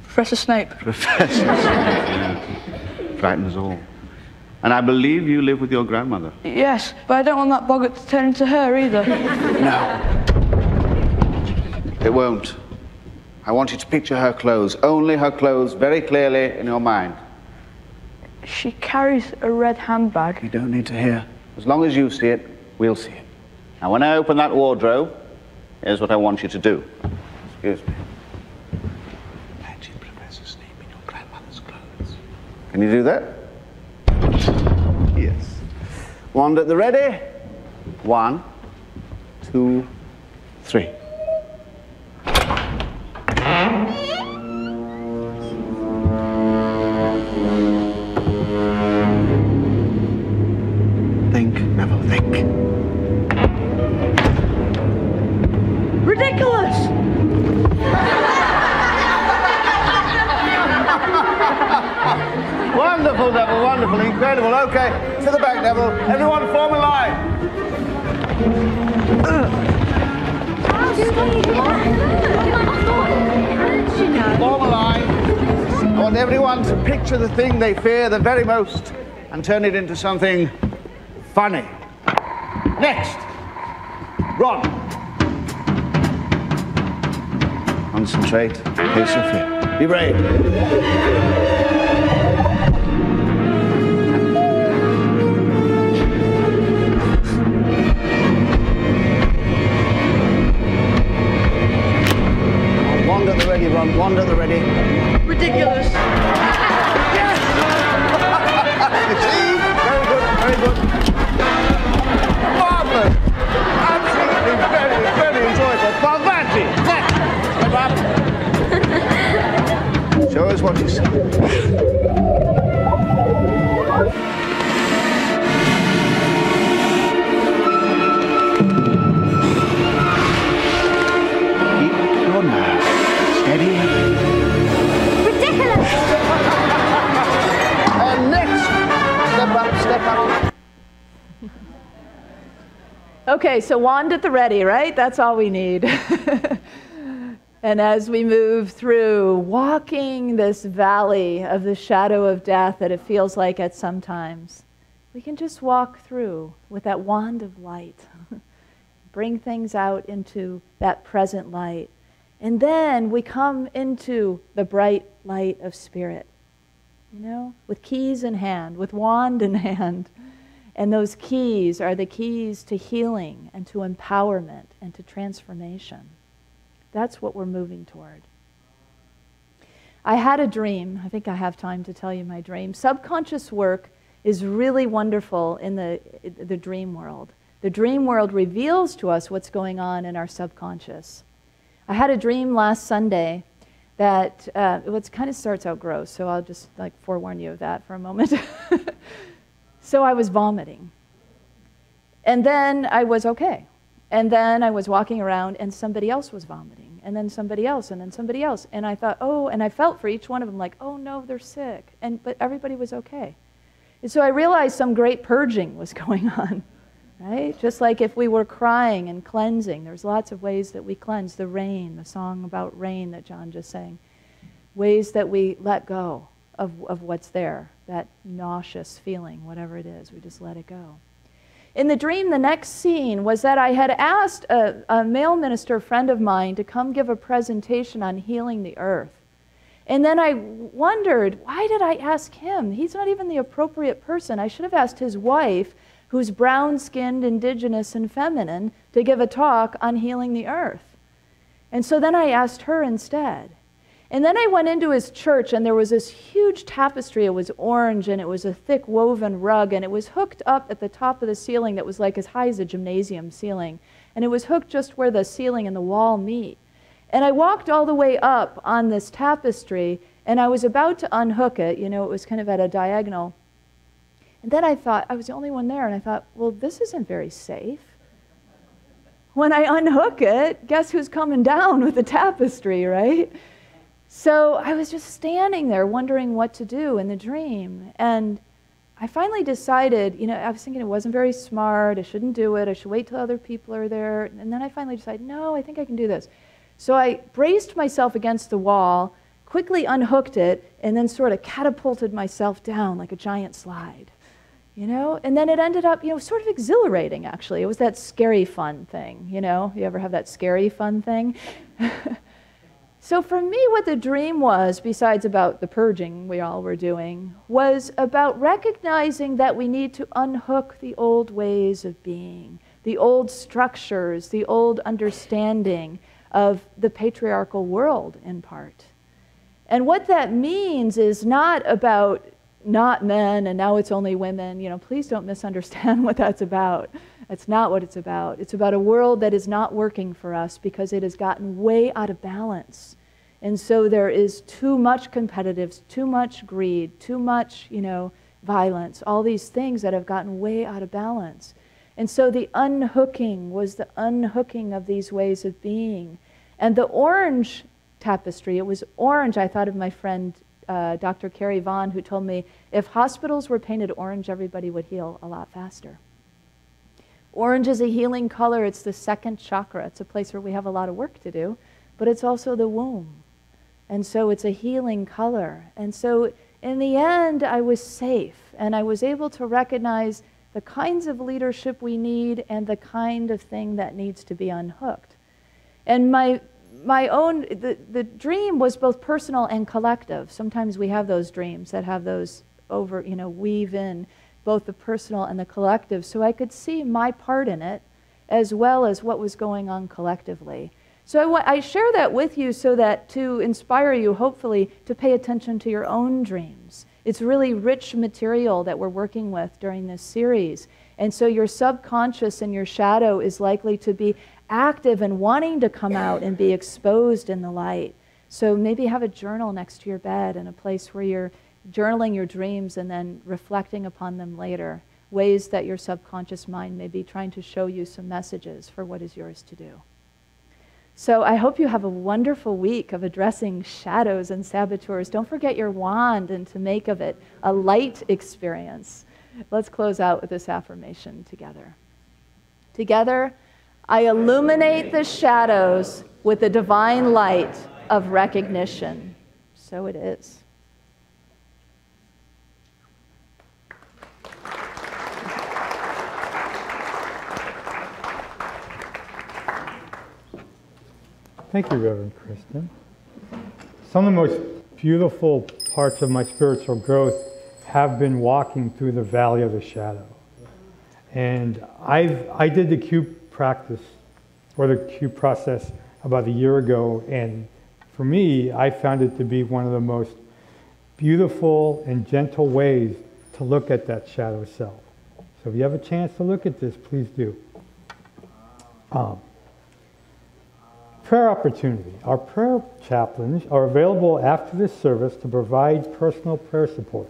Professor Snape. Professor Snape, yeah. Frightens all. And I believe you live with your grandmother. Yes, but I don't want that boggart to turn into her either. No. It won't. I want you to picture her clothes, only her clothes, very clearly in your mind. She carries a red handbag. You don't need to hear. As long as you see it, we'll see it. Now, when I open that wardrobe, here's what I want you to do. Excuse me. Imagine Professor Snape in your grandmother's clothes. Can you do that? Yes. Wand at the ready. 1, 2, 3. Think, Neville, think. Ridiculous! Wonderful, Neville, wonderful, incredible. Okay, to the back, Neville. Everyone form a line. Form a line. I want everyone to picture the thing they fear the very most and turn it into something funny. Next. Ron. Concentrate. Face your fear. Be brave. Wand at the ready, Ron. Wand at the ready. Ridiculous. Yes! You see? Very good, very good. Marvelous. Absolutely very, very enjoyable. Parvati, next. Step up. Show us what you see. Okay, so wand at the ready, right? That's all we need. And as we move through, walking this valley of the shadow of death that it feels like at some times, we can just walk through with that wand of light. Bring things out into that present light. And then we come into the bright light of spirit, you know, with keys in hand, with wand in hand. And those keys are the keys to healing and to empowerment and to transformation. That's what we're moving toward. I had a dream. I think I have time to tell you my dream. Subconscious work is really wonderful in the dream world. The dream world reveals to us what's going on in our subconscious. I had a dream last Sunday that, it kind of starts out gross, so I'll just forewarn you of that for a moment. So I was vomiting. And then I was okay. And then I was walking around and somebody else was vomiting. and then somebody else, and then somebody else. And I thought, oh, and I felt for each one of them like, oh no, they're sick. But everybody was okay. And so I realized some great purging was going on, right? Just like if we were crying and cleansing, there's lots of ways that we cleanse. The rain, the song about rain that John just sang. Ways that we let go of what's there, that nauseous feeling, whatever it is, we just let it go. In the dream, the next scene was that I had asked a male minister friend of mine to come give a presentation on healing the earth. And then I wondered, why did I ask him? He's not even the appropriate person. I should have asked his wife, who's brown-skinned, indigenous, and feminine, to give a talk on healing the earth. And so then I asked her instead. And then I went into his church, and there was this huge tapestry. It was orange, and it was a thick woven rug, and it was hooked up at the top of the ceiling that was like as high as a gymnasium ceiling. And it was hooked just where the ceiling and the wall meet. And I walked all the way up on this tapestry, and I was about to unhook it. You know, it was kind of at a diagonal. And then I thought, I was the only one there, and I thought, well, this isn't very safe. When I unhook it, guess who's coming down with the tapestry, right? So I was just standing there wondering what to do in the dream. And I finally decided, you know, I was thinking it wasn't very smart. I shouldn't do it. I should wait till other people are there. And then I finally decided, no, I think I can do this. So I braced myself against the wall, quickly unhooked it, and then sort of catapulted myself down like a giant slide. You know, and then it ended up, you know, sort of exhilarating, actually. It was that scary fun thing, you know? You ever have that scary fun thing? So for me, what the dream was, besides about the purging we all were doing, was about recognizing that we need to unhook the old ways of being, the old structures, the old understanding of the patriarchal world, in part. And what that means is not about not men and now it's only women. You know, please don't misunderstand what that's about. That's not what it's about. It's about a world that is not working for us because it has gotten way out of balance. And so there is too much competitiveness, too much greed, too much, you know, violence, all these things that have gotten way out of balance. And so the unhooking was the unhooking of these ways of being. And the orange tapestry, it was orange. I thought of my friend Dr. Carrie Vaughn, who told me if hospitals were painted orange, everybody would heal a lot faster. Orange is a healing color. It's the second chakra. It's a place where we have a lot of work to do, but it's also the womb. And so it's a healing color. And so in the end, I was safe, and I was able to recognize the kinds of leadership we need and the kind of thing that needs to be unhooked. And the dream was both personal and collective. Sometimes we have those dreams that have those weave in both the personal and the collective. So I could see my part in it as well as what was going on collectively. So I share that with you so that to inspire you, hopefully, to pay attention to your own dreams. It's really rich material that we're working with during this series. And so your subconscious and your shadow is likely to be active and wanting to come out and be exposed in the light. So maybe have a journal next to your bed and a place where you're journaling your dreams and then reflecting upon them later. Ways that your subconscious mind may be trying to show you some messages for what is yours to do. So I hope you have a wonderful week of addressing shadows and saboteurs. Don't forget your wand and to make of it a light experience. Let's close out with this affirmation together. Together, I illuminate the shadows with the divine light of recognition. So it is. Thank you, Reverend Kristen. Some of the most beautiful parts of my spiritual growth have been walking through the valley of the shadow. And I did the cube practice, or the cube process, about a year ago, and for me, I found it to be one of the most beautiful and gentle ways to look at that shadow self. So if you have a chance to look at this, please do. Prayer opportunity. Our prayer chaplains are available after this service to provide personal prayer support.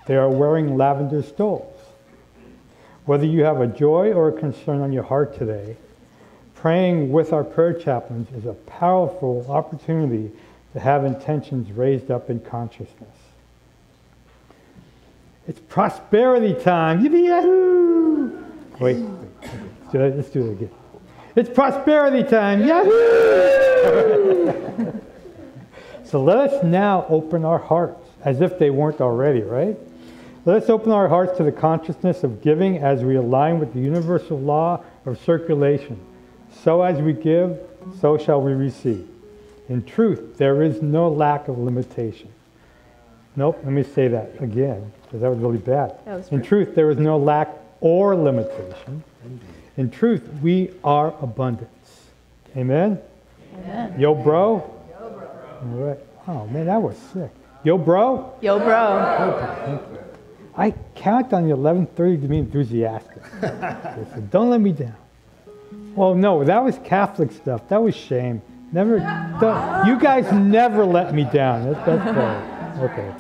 They are wearing lavender stoles. Whether you have a joy or a concern on your heart today, praying with our prayer chaplains is a powerful opportunity to have intentions raised up in consciousness. It's prosperity time. Yippee yahoo! Wait. Let's do it again. It's prosperity time. Yahoo! So let us now open our hearts, as if they weren't already, right? Let us open our hearts to the consciousness of giving as we align with the universal law of circulation. So as we give, so shall we receive. In truth, there is no lack of limitation. Nope, let me say that again, because that was really bad. In truth, there is no lack or limitation. In truth, we are abundance. Amen? Amen. Yo, bro? Yo, bro. All right. Oh, man, that was sick. Yo, bro? Yo, bro. Thank you. I count on the 11:30 to be enthusiastic. So don't let me down. Well, no, that was Catholic stuff. That was shame. Never. You guys never let me down. That's bad. Okay.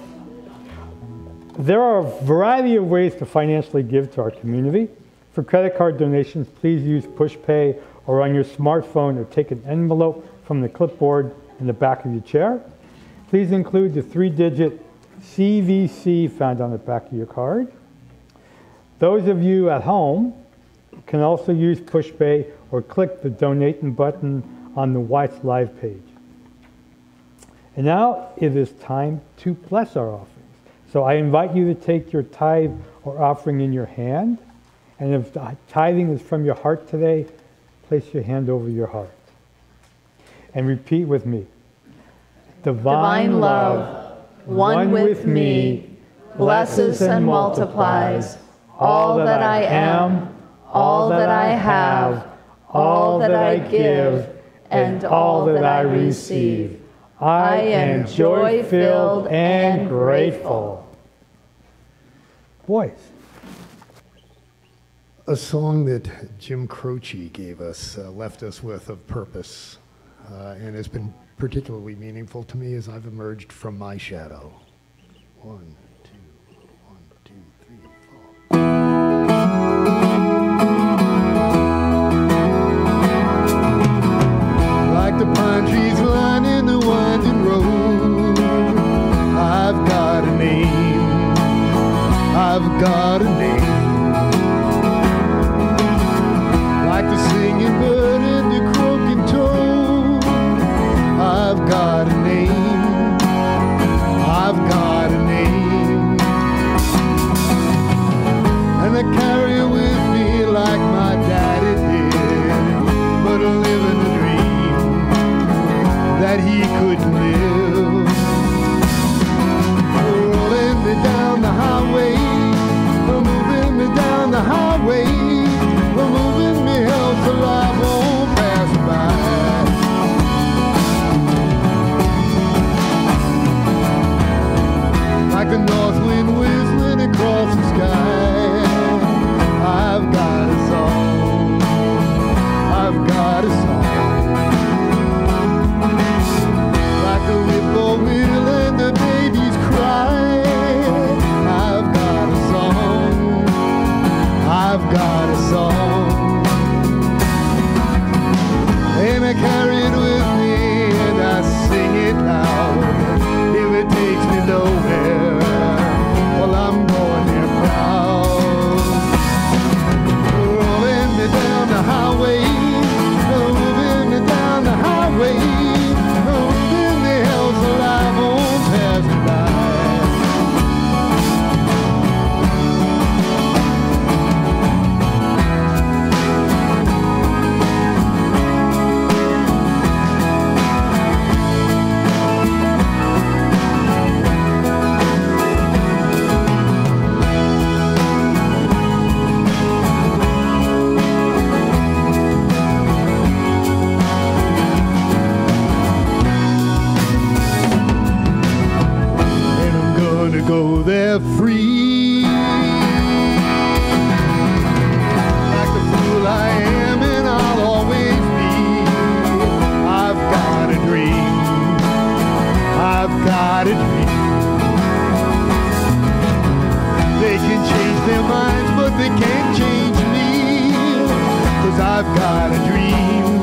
There are a variety of ways to financially give to our community. For credit card donations, please use PushPay or on your smartphone, or take an envelope from the clipboard in the back of your chair. Please include the 3-digit CVC found on the back of your card. Those of you at home can also use PushPay or click the donating button on the Watch Live page. And now it is time to bless our offerings. So I invite you to take your tithe or offering in your hand. And if tithing is from your heart today, place your hand over your heart. And repeat with me. Divine love, one with me, blesses and multiplies all that I am, all that I have, all that I give, and all that I receive. I am joy-filled and grateful. Boys. A song that Jim Croce gave us, left us with of purpose, and has been particularly meaningful to me as I've emerged from my shadow. 1, 2, 1, 2, 3, 4. Like the pine trees lining the winding road, I've got a name, I've got a name. Like the singing bird and the croaking toad, I've got a name, I've got a name. And I carry it with me like my daddy did, but I live in a dream that he couldn't live. Rolling me down the highway, moving me down the highway, moving me else alive won't pass by. Like the north wind whistling across the sky, I've got a song, I've got a song. Like the whippoorwill and the babies cry, I've got a song, I've got a song. And I carry it with me and I sing it loud. If it takes me nowhere, well, I'm going there proud. Rolling me down the highway, moving me down the highway, moving the hills alive won't pass me by. Go there free. Like the fool I am and I'll always be. I've got a dream, I've got a dream. They can change their minds but they can't change me, 'cause I've got a dream,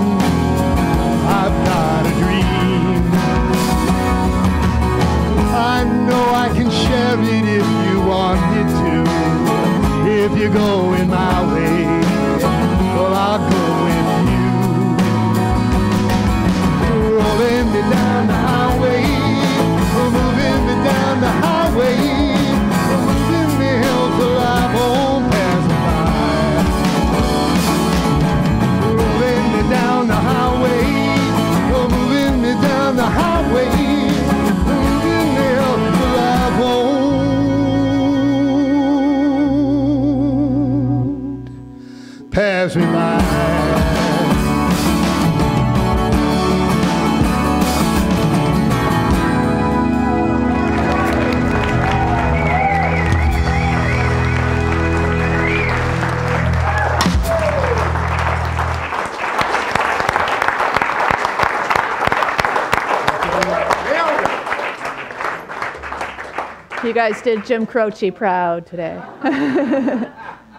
You guys did Jim Croce proud today.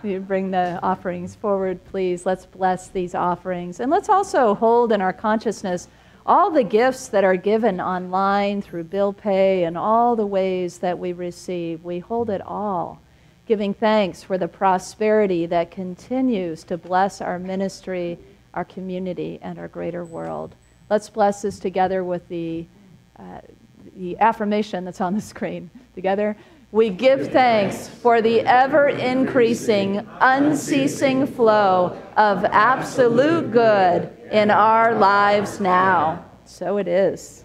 You bring the offerings forward, please. Let's bless these offerings. And let's also hold in our consciousness all the gifts that are given online through bill pay and all the ways that we receive. We hold it all, giving thanks for the prosperity that continues to bless our ministry, our community, and our greater world. Let's bless this together with the affirmation that's on the screen. Together, we give thanks for the ever-increasing, unceasing flow of absolute good in our lives now. So it is.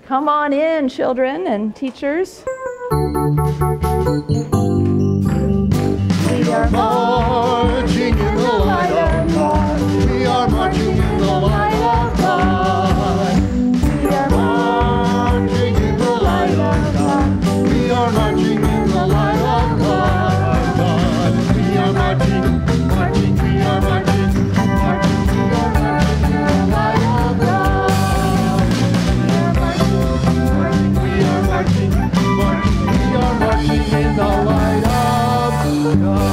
Come on in, children and teachers. We are marching in the light of God. We are marching in the light of God. We are marching in the light of God. We are marching in the light of God. We are marching, marching, we are marching, marching, we are marching in the light of God. We are marching, marching, we are marching in the light of God.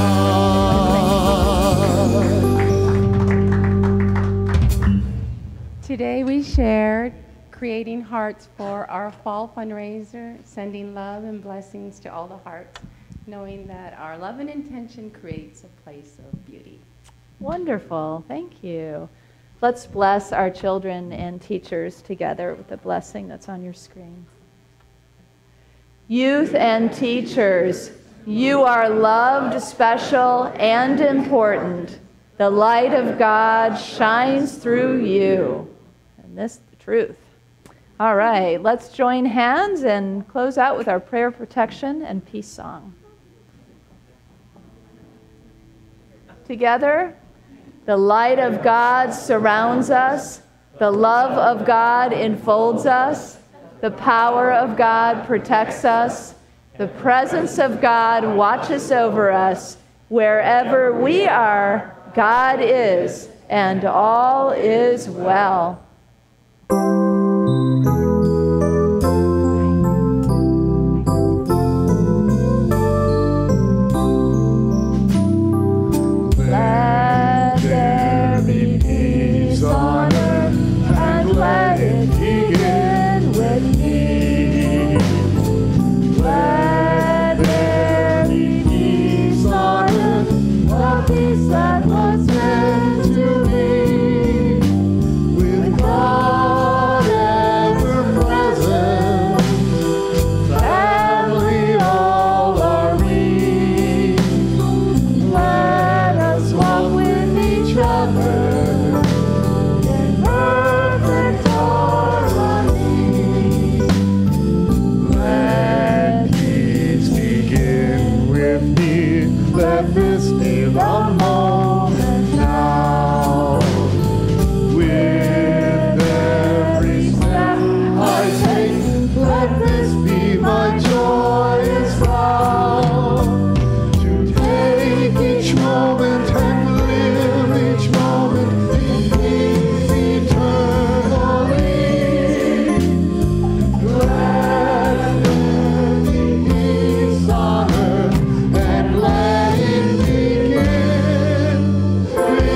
Today we shared creating hearts for our fall fundraiser, sending love and blessings to all the hearts, knowing that our love and intention creates a place of beauty. Wonderful. Thank you. Let's bless our children and teachers together with the blessing that's on your screen. Youth and teachers, you are loved, special, and important. The light of God shines through you. And this is the truth. All right, let's join hands and close out with our prayer of protection and peace song. Together, the light of God surrounds us, the love of God enfolds us, the power of God protects us, the presence of God watches over us. Wherever we are, God is, and all is well. Let there be peace on earth, and let it begin with me. Let there be peace on earth, the peace that was meant to be, with God ever present, family all are we. Let us walk with each other in perfect harmony. Let peace begin with me. Let this be the moment now. With every step I take, let this be my joyous vow. To take each moment and live each moment in peace eternally. Let there be peace on earth, and let it begin with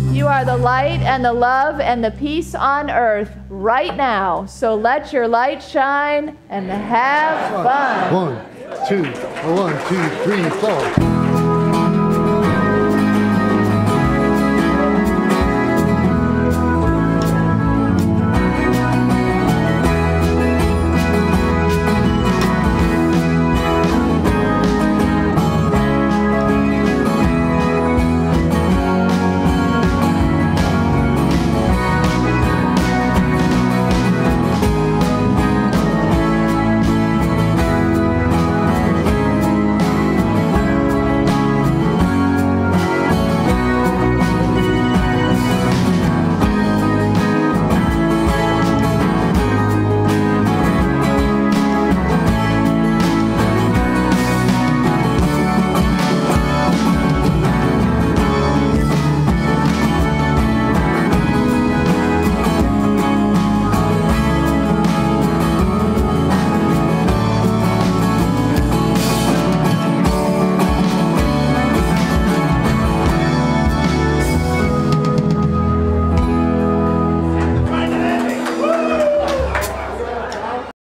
me. You are the light and the love and the peace on earth right now. So let your light shine and have fun. 1, 2, 1, 2, 3, 4.